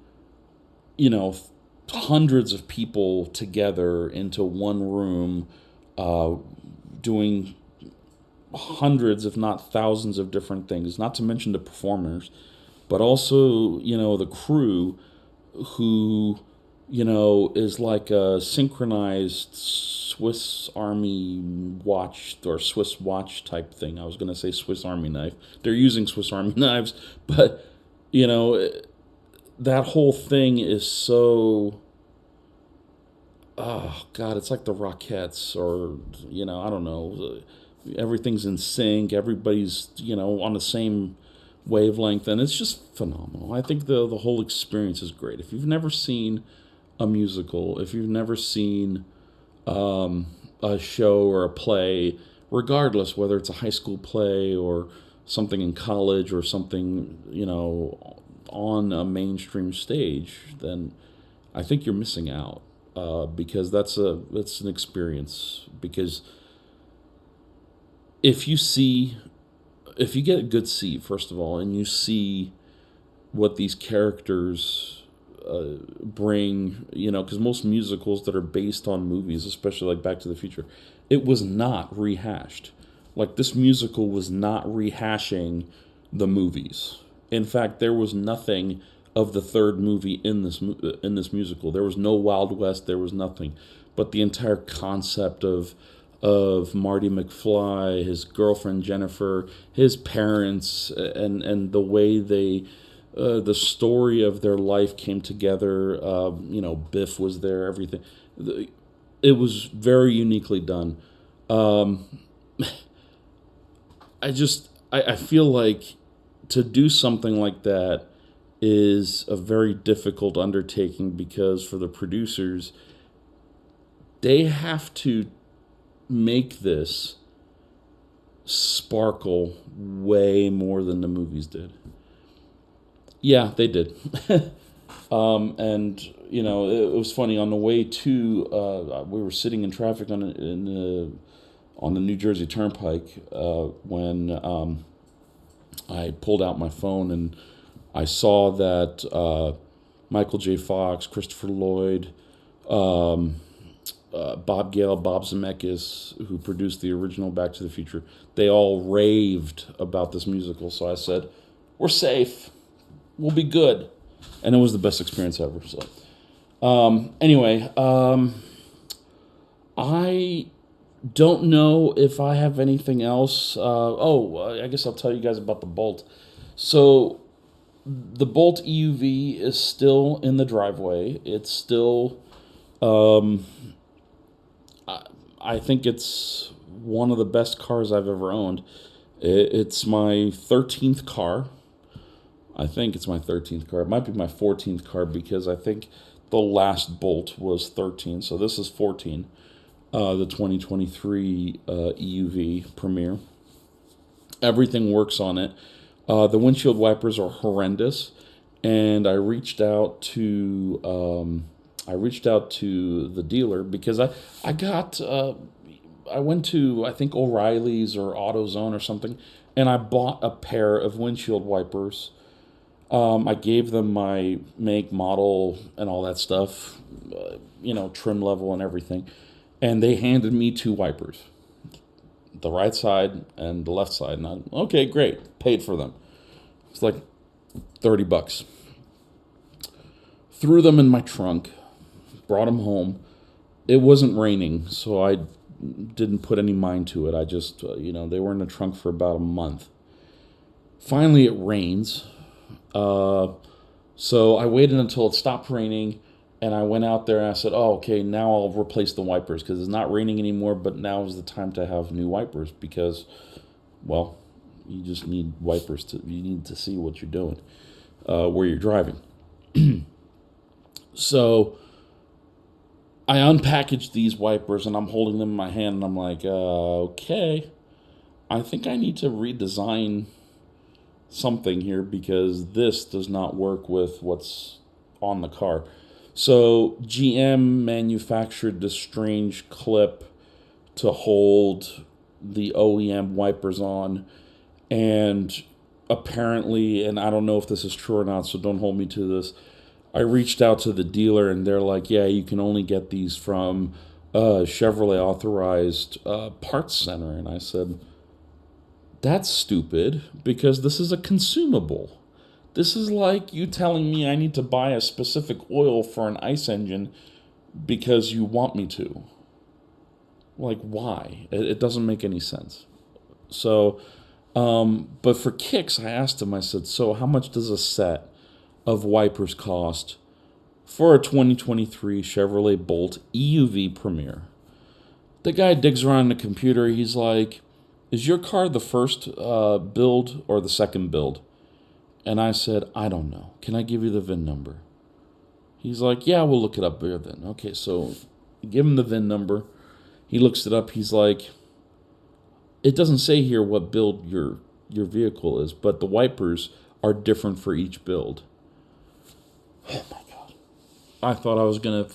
A: hundreds of people together into one room, doing hundreds, if not thousands, of different things, not to mention the performers, but also, the crew who, is like a synchronized Swiss Army watch or Swiss watch type thing. I was going to say Swiss Army knife. They're using Swiss Army knives, but, that whole thing is so, oh, God, it's like the Rockettes, or, I don't know. Everything's in sync. Everybody's, on the same wavelength, and it's just phenomenal. I think the whole experience is great. If you've never seen a musical, if you've never seen a show or a play, regardless whether it's a high school play or something in college or something, on a mainstream stage, then I think you're missing out, because that's an experience. Because if you get a good seat, first of all, and you see what these characters bring, because most musicals that are based on movies, especially like Back to the Future, it was not rehashed. Like, this musical was not rehashing the movies. In fact, there was nothing of the third movie in this musical. There was no Wild West. There was nothing. But the entire concept of Marty McFly, his girlfriend Jennifer, his parents, and the way the story of their life came together. Biff was there. Everything. It was very uniquely done. I feel like to do something like that is a very difficult undertaking, because for the producers, they have to make this sparkle way more than the movies did. Yeah, they did. And it was funny, on the way to, we were sitting in traffic on the New Jersey Turnpike when I pulled out my phone, and I saw that Michael J. Fox, Christopher Lloyd, Bob Gale, Bob Zemeckis, who produced the original Back to the Future, they all raved about this musical. So I said, we're safe. We'll be good. And it was the best experience ever. So, anyway, I don't know if I have anything else. I guess I'll tell you guys about the Bolt. So, the Bolt EUV is still in the driveway. It's still, I think it's one of the best cars I've ever owned. It's my 13th car. I think it's my 13th car. It might be my 14th car because I think the last Bolt was 13. So this is 14, the 2023 EUV Premier. Everything works on it. The windshield wipers are horrendous, and I reached out to the dealer because I went to, I think, O'Reilly's or AutoZone or something, and I bought a pair of windshield wipers. I gave them my make, model, and all that stuff, trim level and everything, and they handed me 2 wipers, the right side and the left side. And okay, great, paid for them. It's like $30. Threw them in my trunk, brought them home. It wasn't raining, so I didn't put any mind to it. I just, they were in the trunk for about a month. Finally, it rains. So I waited until it stopped raining, and I went out there and I said, oh, okay, now I'll replace the wipers because it's not raining anymore, but now is the time to have new wipers because, well, you just need wipers you need to see what you're doing, where you're driving. So I unpackaged these wipers and I'm holding them in my hand and I'm like, okay, I think I need to redesign something here because this does not work with what's on the car. So GM manufactured this strange clip to hold the OEM wipers on, and apparently, and I don't know if this is true or not, so don't hold me to this, I reached out to the dealer and they're like, yeah, you can only get these from Chevrolet authorized parts center. And I said, that's stupid because this is a consumable. This is like you telling me I need to buy a specific oil for an ICE engine because you want me to. Like, why? It doesn't make any sense. So, but for kicks, I asked him, I said, so how much does a set of wipers cost for a 2023 Chevrolet Bolt EUV Premier? The guy digs around the computer. He's like, is your car the first build or the second build? And I said, I don't know. Can I give you the VIN number? He's like, yeah, we'll look it up here then. Okay, so give him the VIN number. He looks it up. He's like, it doesn't say here what build your vehicle is, but the wipers are different for each build. Oh my God. I thought I was going to...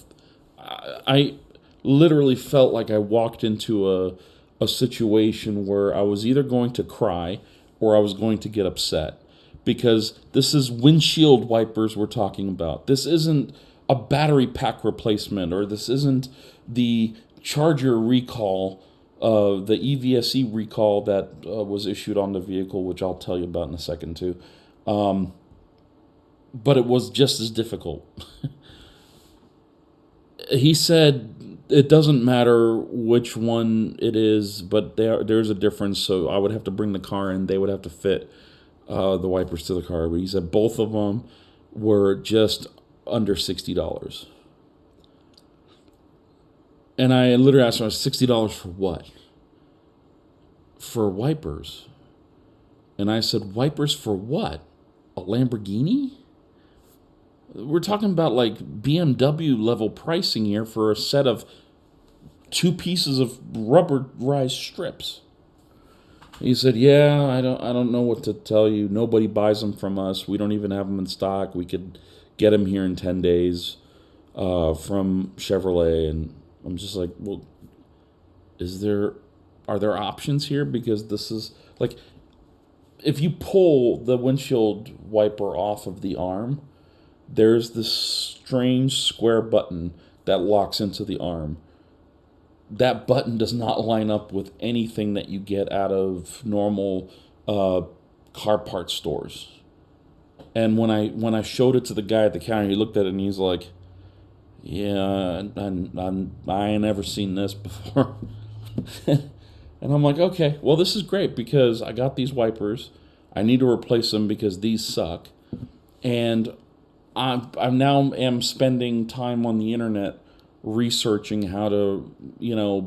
A: I literally felt like I walked into a situation where I was either going to cry or I was going to get upset. Because this is windshield wipers we're talking about. This isn't a battery pack replacement, or this isn't the Charger recall, the EVSE recall that was issued on the vehicle, which I'll tell you about in a second too. But it was just as difficult. He said it doesn't matter which one it is, but there's a difference, so I would have to bring the car in. They would have to fit the wipers to the car. But he said both of them were just under $60. And I literally asked him, $60 for what? For wipers. And I said, wipers for what? A Lamborghini? We're talking about like BMW level pricing here for a set of 2 pieces of rubberized strips. He said, yeah, I don't know what to tell you. Nobody buys them from us. We don't even have them in stock. We could get them here in 10 days from Chevrolet. And I'm just like, well, are there options here? Because this is like, if you pull the windshield wiper off of the arm, there's this strange square button that locks into the arm. That button does not line up with anything that you get out of normal car parts stores. And when I showed it to the guy at the counter, he looked at it and he's like, "Yeah, I ain't never seen this before." And I'm like, "Okay, well, this is great because I got these wipers. I need to replace them because these suck." And I'm now am spending time on the internet researching how to,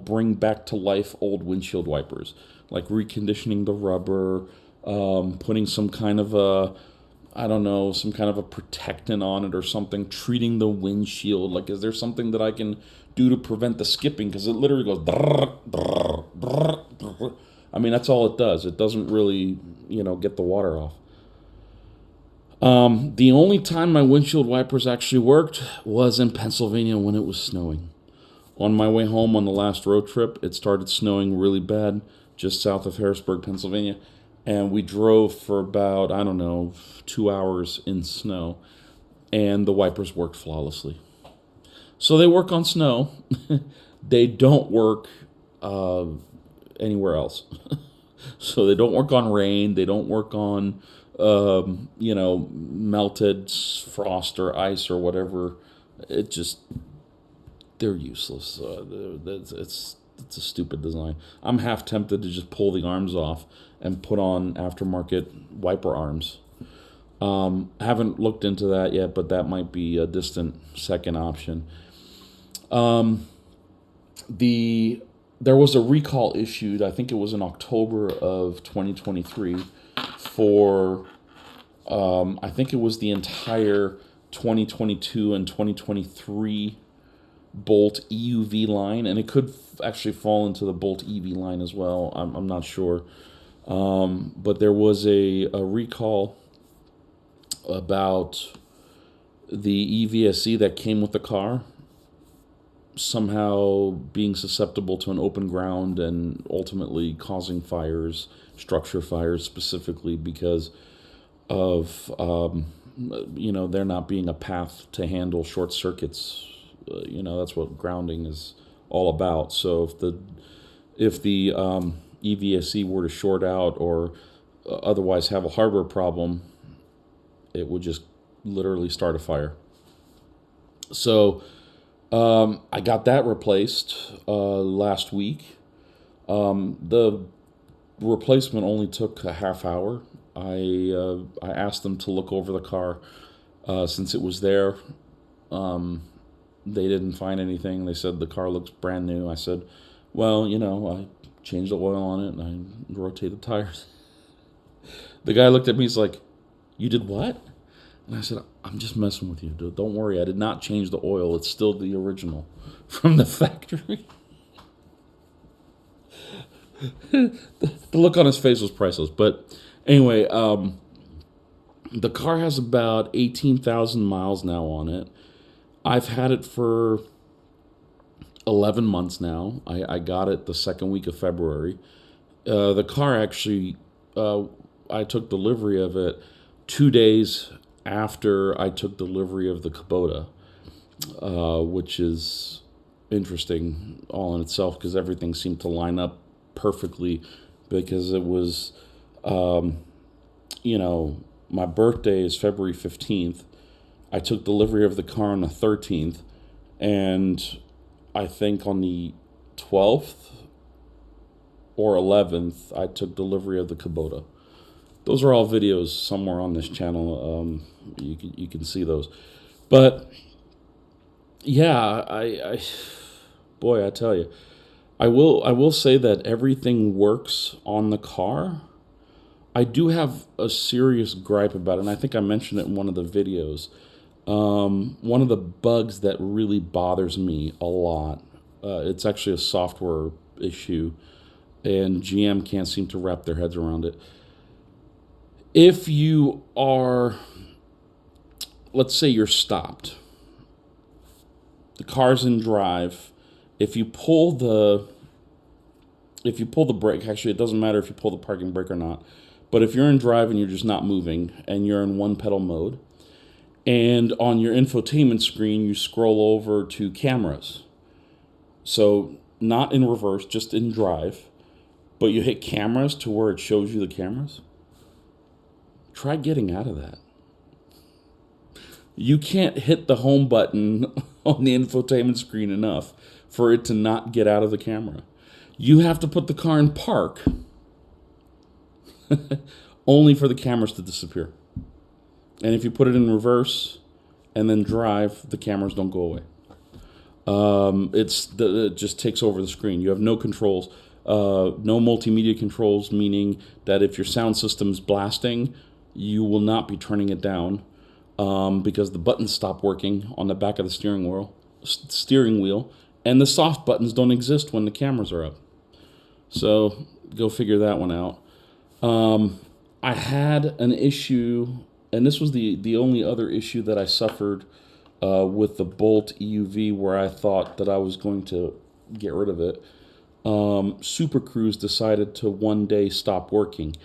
A: bring back to life old windshield wipers, like reconditioning the rubber, putting some kind of a, I don't know, some kind of a protectant on it or something, treating the windshield. Like, is there something that I can do to prevent the skipping? Because it literally goes, drrr, drrr, drrr, drrr. I mean, that's all it does. It doesn't really, get the water off. The only time my windshield wipers actually worked was in Pennsylvania when it was snowing. On my way home on the last road trip, it started snowing really bad just south of Harrisburg, Pennsylvania. And we drove for about, I don't know, 2 hours in snow. And the wipers worked flawlessly. So they work on snow. They don't work anywhere else. So they don't work on rain. They don't work on, melted frost or ice or whatever. It just, they're useless. It's a stupid design. I'm half tempted to just pull the arms off and put on aftermarket wiper arms. Haven't looked into that yet, but that might be a distant second option. There was a recall issued, I think it was in October of 2023, for, I think it was the entire 2022 and 2023 Bolt EUV line, and it could actually fall into the Bolt EV line as well. I'm not sure. But there was a recall about the EVSE that came with the car somehow being susceptible to an open ground and ultimately causing fires, structure fires specifically because of, there not being a path to handle short circuits. That's what grounding is all about. So if the EVSE were to short out or otherwise have a hardware problem, it would just literally start a fire. So I got that replaced last week. The replacement only took a half hour. I asked them to look over the car since it was there. They didn't find anything. They said the car looks brand new. I said, well, I changed the oil on it and I rotated tires. The guy looked at me, he's like, "You did what?" And I said, "I'm just messing with you, dude. Don't worry. I did not change the oil. It's still the original from the factory." The look on his face was priceless. But anyway, the car has about 18,000 miles now on it. I've had it for 11 months now. I got it the second week of February. The car actually, I took delivery of it 2 days after I took delivery of the Kubota, which is interesting all in itself because everything seemed to line up perfectly because it was, my birthday is February 15th. I took delivery of the car on the 13th, and I think on the 12th or 11th, I took delivery of the Kubota. Those are all videos somewhere on this channel. You can see those. But yeah, I tell you, I will say that everything works on the car. I do have a serious gripe about it, and I think I mentioned it in one of the videos. One of the bugs that really bothers me a lot, it's actually a software issue, and GM can't seem to wrap their heads around it. If you are, let's say you're stopped, the car's in drive, if you pull the brake, actually it doesn't matter if you pull the parking brake or not, but if you're in drive and you're just not moving and you're in one pedal mode, and on your infotainment screen, you scroll over to cameras. So not in reverse, just in drive, but you hit cameras to where it shows you the cameras. Try getting out of that. You can't hit the home button on the infotainment screen enough for it to not get out of the camera. You have to put the car in park only for the cameras to disappear. And if you put it in reverse and then drive, the cameras don't go away. It just takes over the screen. You have no controls, no multimedia controls, meaning that if your sound system's blasting, you will not be turning it down because the buttons stop working on the back of the steering wheel, and the soft buttons don't exist when the cameras are up. So go figure that one out. I had an issue, and this was the only other issue that I suffered with the Bolt EUV, where I thought that I was going to get rid of it. Super Cruise decided to one day stop working,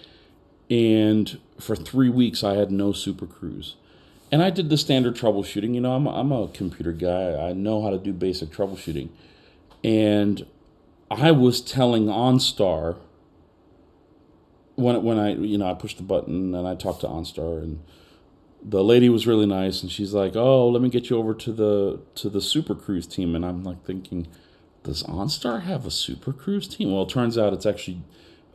A: and for 3 weeks I had no Super Cruise. And I did the standard troubleshooting. You know, I'm a computer guy. I know how to do basic troubleshooting. And I was telling OnStar when I pushed the button and I talked to OnStar, and the lady was really nice, and she's like, "Oh, let me get you over to the Super Cruise team." And I'm like thinking, does OnStar have a Super Cruise team? Well, it turns out it's actually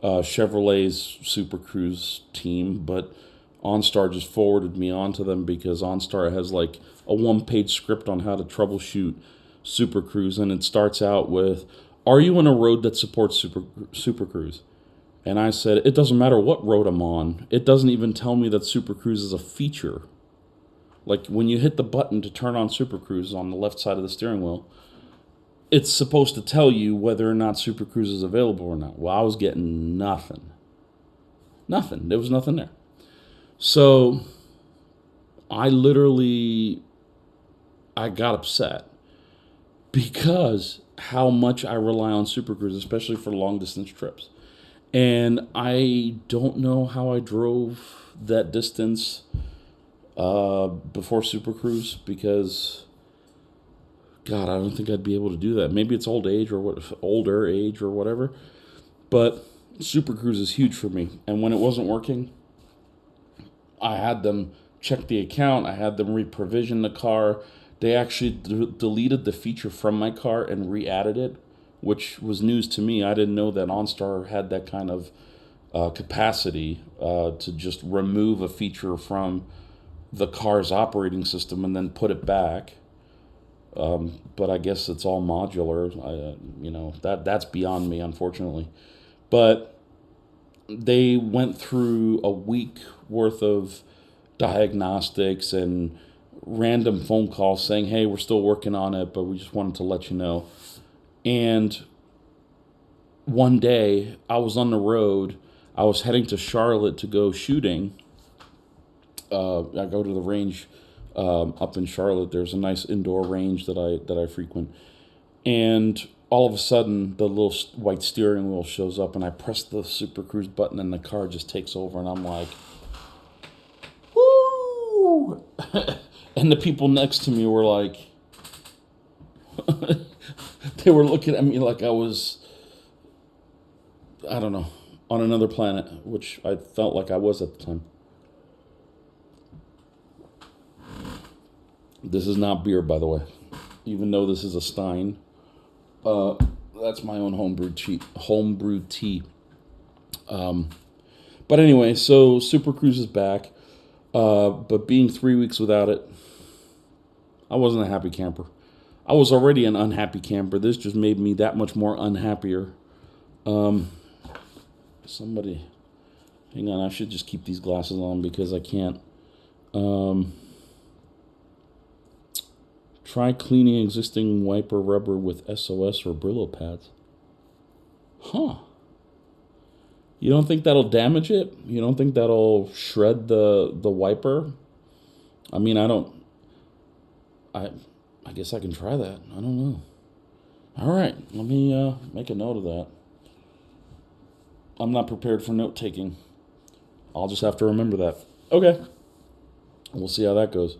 A: Chevrolet's Super Cruise team, but OnStar just forwarded me on to them because OnStar has like a one-page script on how to troubleshoot Super Cruise, and it starts out with, "Are you on a road that supports Super Cruise?" And I said, it doesn't matter what road I'm on. It doesn't even tell me that Super Cruise is a feature. Like when you hit the button to turn on Super Cruise on the left side of the steering wheel, it's supposed to tell you whether or not Super Cruise is available or not. Well, I was getting nothing. Nothing. There was nothing there. So I got upset because how much I rely on Super Cruise, especially for long distance trips. And I don't know how I drove that distance before Super Cruise because, God, I don't think I'd be able to do that. Maybe it's older age or whatever. But Super Cruise is huge for me. And when it wasn't working, I had them check the account. I had them re-provision the car. They actually deleted the feature from my car and re-added it, which was news to me. I didn't know that OnStar had that kind of capacity to just remove a feature from the car's operating system and then put it back. But I guess it's all modular. That's beyond me, unfortunately. But they went through a week worth of diagnostics and random phone calls saying, "Hey, we're still working on it, but we just wanted to let you know." And one day I was on the road. I was heading to Charlotte to go shooting. I go to the range up in Charlotte. There's a nice indoor range that I frequent. And all of a sudden, the little white steering wheel shows up, and I press the Super Cruise button, and the car just takes over. And I'm like, "Woo!" And the people next to me were like, they were looking at me like I was, I don't know, on another planet, which I felt like I was at the time. This is not beer, by the way, even though this is a Stein. That's my own homebrewed tea. But anyway, so Super Cruise is back, but being 3 weeks without it, I wasn't a happy camper. I was already an unhappy camper. This just made me that much more unhappier. Somebody, hang on, I should just keep these glasses on because I can't. Try cleaning existing wiper rubber with SOS or Brillo pads. Huh. You don't think that'll damage it? You don't think that'll shred the wiper? I mean, I guess I can try that. I don't know. All right, let me make a note of that. I'm not prepared for note taking. I'll just have to remember that. Okay. We'll see how that goes.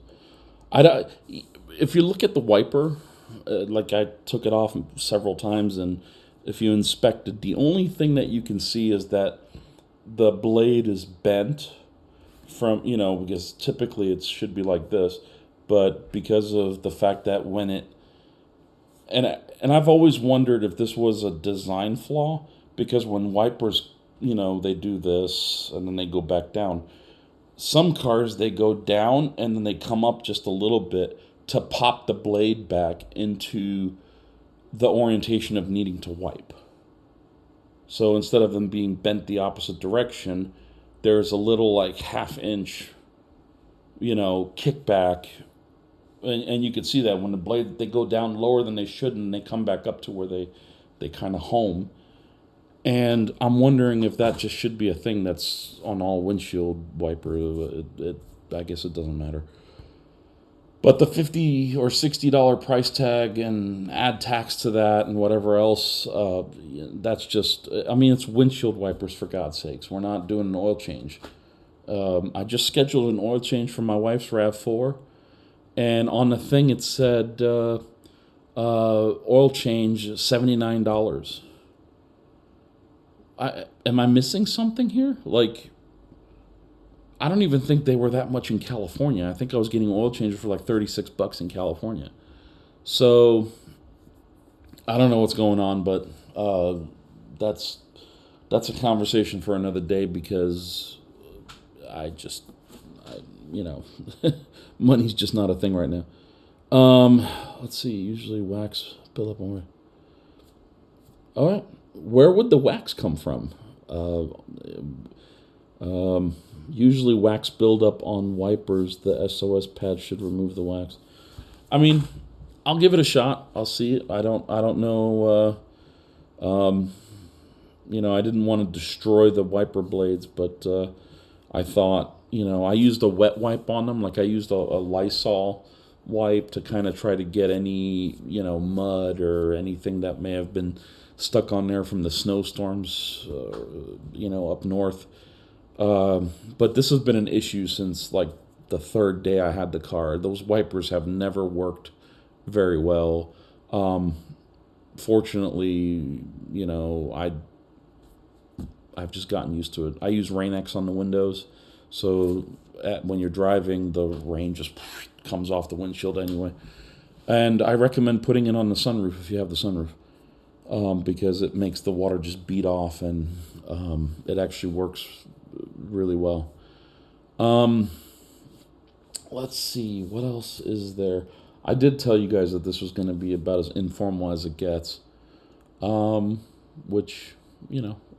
A: If you look at the wiper, like I took it off several times, and if you inspect it, the only thing that you can see is that the blade is bent from, because typically it should be like this. but because of the fact that when it and I've always wondered if this was a design flaw, because when wipers, they do this and then they go back down. Some cars, they go down and then they come up just a little bit to pop the blade back into the orientation of needing to wipe. So instead of them being bent the opposite direction, there's a little like half inch, kickback. And you can see that when the blade, they go down lower than they should and they come back up to where they kind of home. And I'm wondering if that just should be a thing that's on all windshield wiper. I guess it doesn't matter. But the $50 or $60 price tag and add tax to that and whatever else, that's just, it's windshield wipers, for God's sakes. We're not doing an oil change. I just scheduled an oil change for my wife's RAV4, and on the thing it said oil change $79. Am I missing something here? Like, I don't even think they were that much in California. I think I was getting oil changes for like $36 in California. So I don't know what's going on, but that's a conversation for another day, because money's just not a thing right now. Let's see. Usually wax build up on where. All right. Where would the wax come from? Usually wax buildup on wipers. The SOS pad should remove the wax. I'll give it a shot. I'll see it. I don't know. I didn't want to destroy the wiper blades, but I thought, I used a wet wipe on them. Like I used a Lysol wipe to kind of try to get any, mud or anything that may have been stuck on there from the snowstorms, up north. But this has been an issue since like the third day I had the car. Those wipers have never worked very well. Fortunately, I've just gotten used to it. I use Rain-X on the windows, so when you're driving, the rain just comes off the windshield anyway. And I recommend putting it on the sunroof if you have the sunroof, because it makes the water just beat off, and it actually works really well. Let's see, what else is there? I did tell you guys that this was going to be about as informal as it gets, which,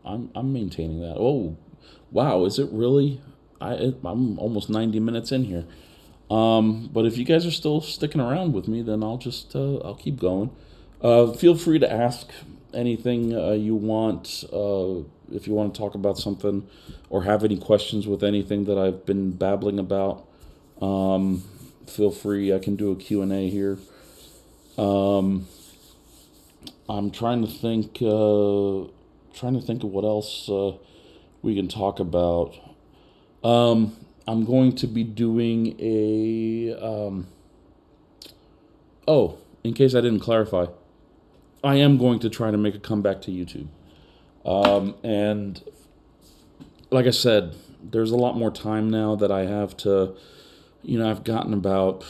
A: I'm maintaining that. Oh, wow, is it really? I'm almost 90 minutes in here. But if you guys are still sticking around with me, then I'll just I'll keep going. Feel free to ask anything you want. If you want to talk about something or have any questions with anything that I've been babbling about, feel free. I can do a Q&A here. I'm trying to think of what else we can talk about. I'm going to be doing in case I didn't clarify, I am going to try to make a comeback to YouTube. And like I said, there's a lot more time now that I have to, I've gotten about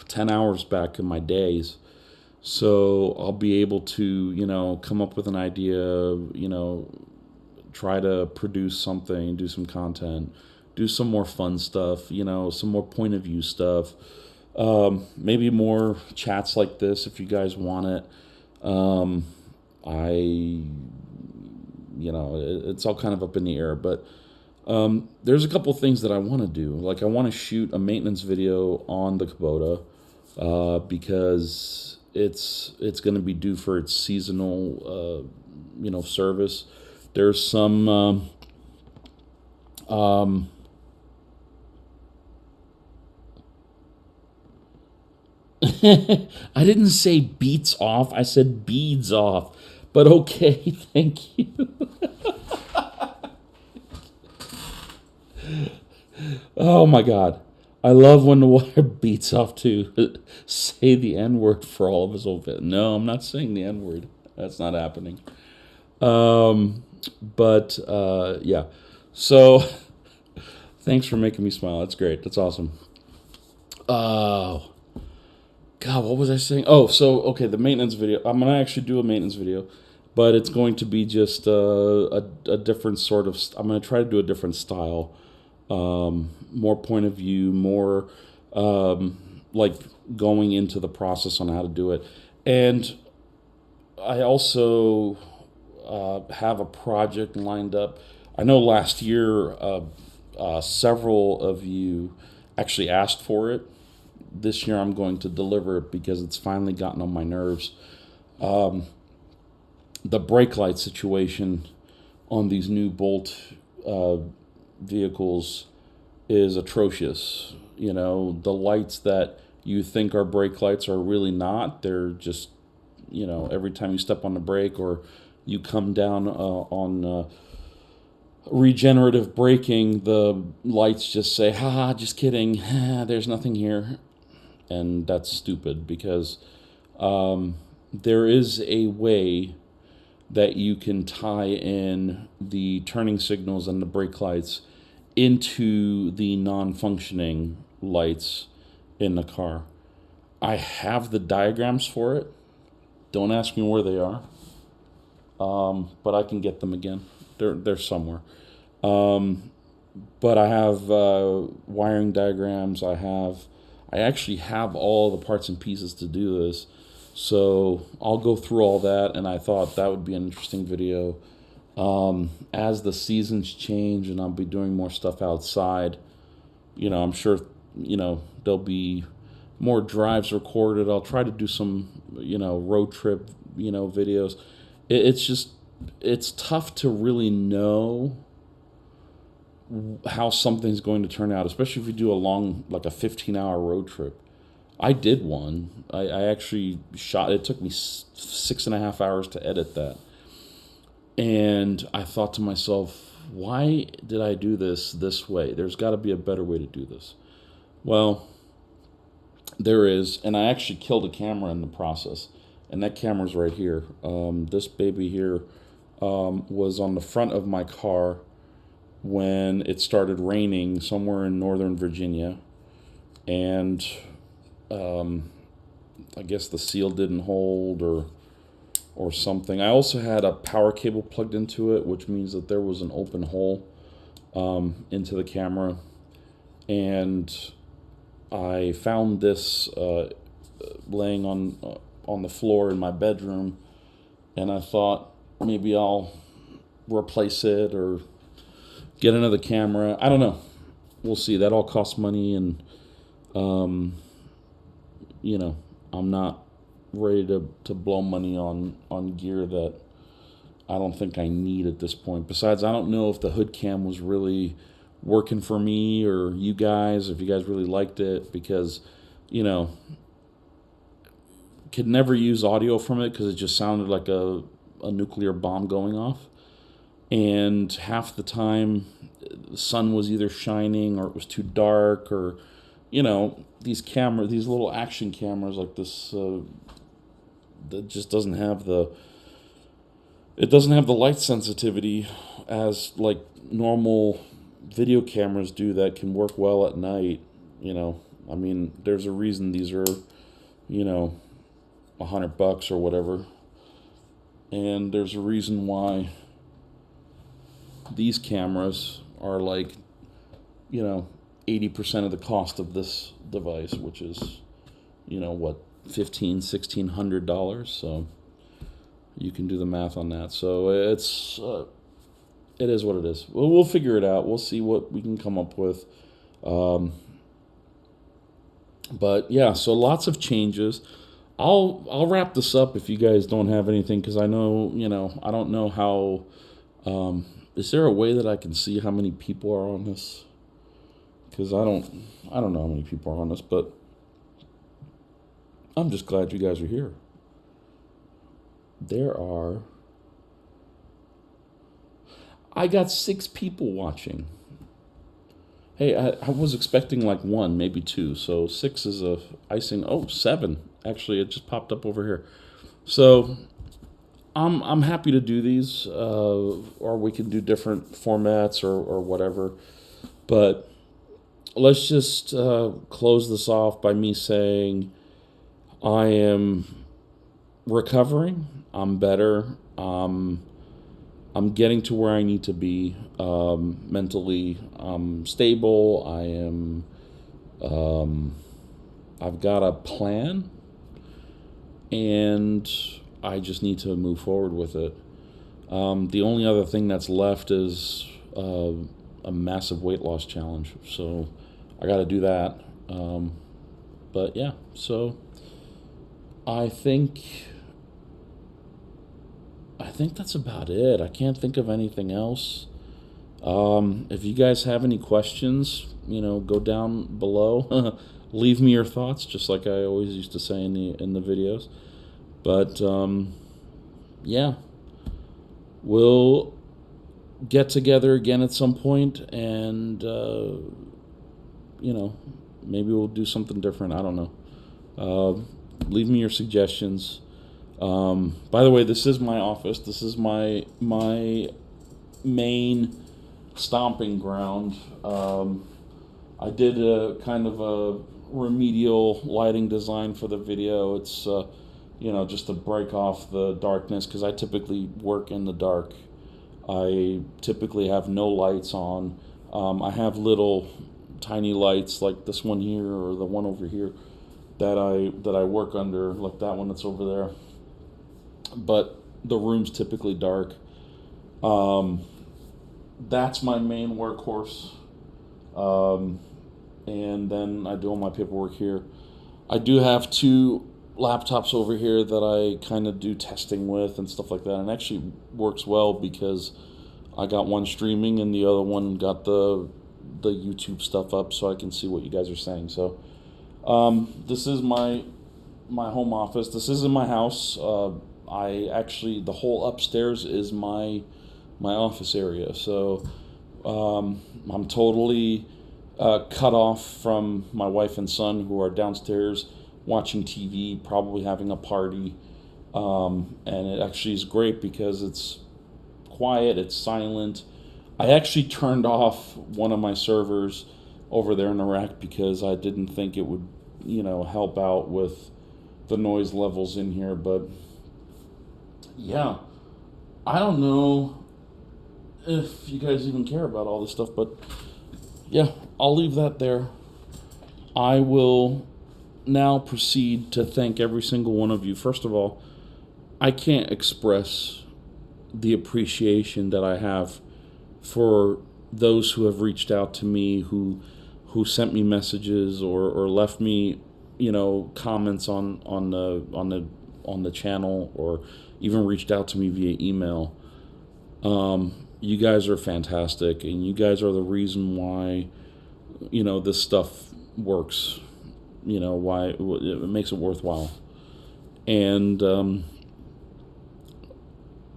A: 10 hours back in my days. So I'll be able to, come up with an idea, try to produce something, do some content, do some more fun stuff, some more point of view stuff. Maybe more chats like this if you guys want it. It's all kind of up in the air, but there's a couple things that I want to do. Like I want to shoot a maintenance video on the Kubota, because it's going to be due for its seasonal, service. There's some I didn't say beats off, I said beads off. But okay, thank you. Oh my God. I love when the water beats off to say the N-word for all of us over. No, I'm not saying the N-word. That's not happening. Yeah. So thanks for making me smile. That's great. That's awesome. Oh. God, what was I saying? Oh, so okay, the maintenance video. I'm gonna actually do a maintenance video, but it's going to be just a different sort of. I'm gonna try to do a different style, more point of view, more like going into the process on how to do it, and I also have a project lined up. I know last year several of you actually asked for it. This year I'm going to deliver it because it's finally gotten on my nerves. The brake light situation on these new Bolt vehicles is atrocious. You know, the lights that you think are brake lights are really not. They're just, you know, every time you step on the brake or you come down on regenerative braking, the lights just say, haha, just kidding, there's nothing here. And that's stupid because there is a way that you can tie in the turning signals and the brake lights into the non-functioning lights in the car. I have the diagrams for it. Don't ask me where they are, but I can get them again. They're somewhere. But I have wiring diagrams. I actually have all the parts and pieces to do this. So I'll go through all that, and I thought that would be an interesting video. As the seasons change and I'll be doing more stuff outside, you know, I'm sure, you know, there'll be more drives recorded. I'll try to do some, you know, road trip, you know, videos. It's just, it's tough to really know how something's going to turn out, especially if you do a long, like a 15-hour road trip. I did one. I actually shot, it took me 6.5 hours to edit that. And I thought to myself, why did I do this way? There's got to be a better way to do this. Well, there is, and I actually killed a camera in the process. And that camera's right here. This baby here was on the front of my car when it started raining somewhere in Northern Virginia. And I guess the seal didn't hold or something. I also had a power cable plugged into it, which means that there was an open hole into the camera. And I found this laying on the floor in my bedroom, and I thought maybe I'll replace it or get another camera. I don't know. We'll see. That all costs money, and you know, I'm not ready to blow money on gear that I don't think I need at this point. Besides, I don't know if the hood cam was really working for me or you guys, if you guys really liked it, because, you know, could never use audio from it because it just sounded like a nuclear bomb going off. And half the time the sun was either shining or it was too dark, or, you know, these little action cameras like this, that just doesn't have the light sensitivity as like normal video cameras do that can work well at night. You know, I mean, there's a reason these are, you know, $100 or whatever, and there's a reason why these cameras are like, you know, 80% of the cost of this device, which is, you know, what, $1,600. So you can do the math on that. So it's it is what it is. We'll figure it out. We'll see what we can come up with. But yeah, so lots of changes. I'll wrap this up if you guys don't have anything, because I know, you know, I don't know how. Is there a way that I can see how many people are on this? Because I don't know how many people are on this, but I'm just glad you guys are here. I got 6 people watching. Hey, I was expecting like 1, maybe 2. So 6 is a icing. Oh, 7. Actually, it just popped up over here. So I'm happy to do these, or we can do different formats or whatever. But let's just close this off by me saying, I am recovering. I'm better. I'm getting to where I need to be mentally. I'm stable. I've got a plan, and I just need to move forward with it. The only other thing that's left is a massive weight loss challenge. So I got to do that. But yeah, so I think that's about it. I can't think of anything else. If you guys have any questions, go down below. Leave me your thoughts, just like I always used to say in the videos. But yeah, we'll get together again at some point, and maybe we'll do something different. I don't know. Leave me your suggestions. By the way, this is my office. This is my main stomping ground. I did a kind of a remedial lighting design for the video. It's just to break off the darkness, because I typically work in the dark. I typically have no lights on. I have little tiny lights like this one here, or the one over here that I work under, like that one that's over there. But the room's typically dark. That's my main workhorse. And then I do all my paperwork here. I do have 2 laptops over here that I kind of do testing with and stuff like that. And it actually works well, because I got one streaming and the other one got the YouTube stuff up, so I can see what you guys are saying. So this is my home office. This isn't my house. The whole upstairs is my office area. So I'm totally cut off from my wife and son, who are downstairs watching TV, probably having a party. And it actually is great because it's quiet, it's silent. I actually turned off one of my servers over there in Iraq because I didn't think it would, help out with the noise levels in here. But yeah, I don't know if you guys even care about all this stuff, but yeah, I'll leave that there. I will now proceed to thank every single one of you. First of all, I can't express the appreciation that I have for those who have reached out to me, who sent me messages or left me, comments on the channel, or even reached out to me via email. You guys are fantastic, and you guys are the reason why, this stuff works. Why it makes it worthwhile. And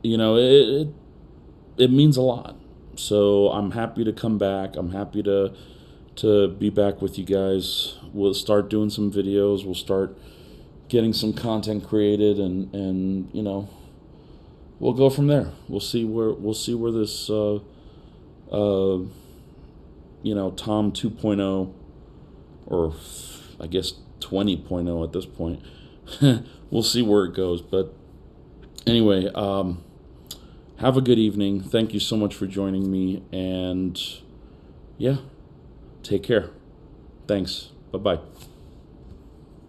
A: it means a lot. So I'm happy to come back. I'm happy to be back with you guys. We'll start doing some videos. We'll start getting some content created, and we'll go from there. We'll see where this Tom 2.0, or I guess 20.0 at this point. We'll see where it goes. But anyway, have a good evening. Thank you so much for joining me. And yeah, take care. Thanks. Bye-bye.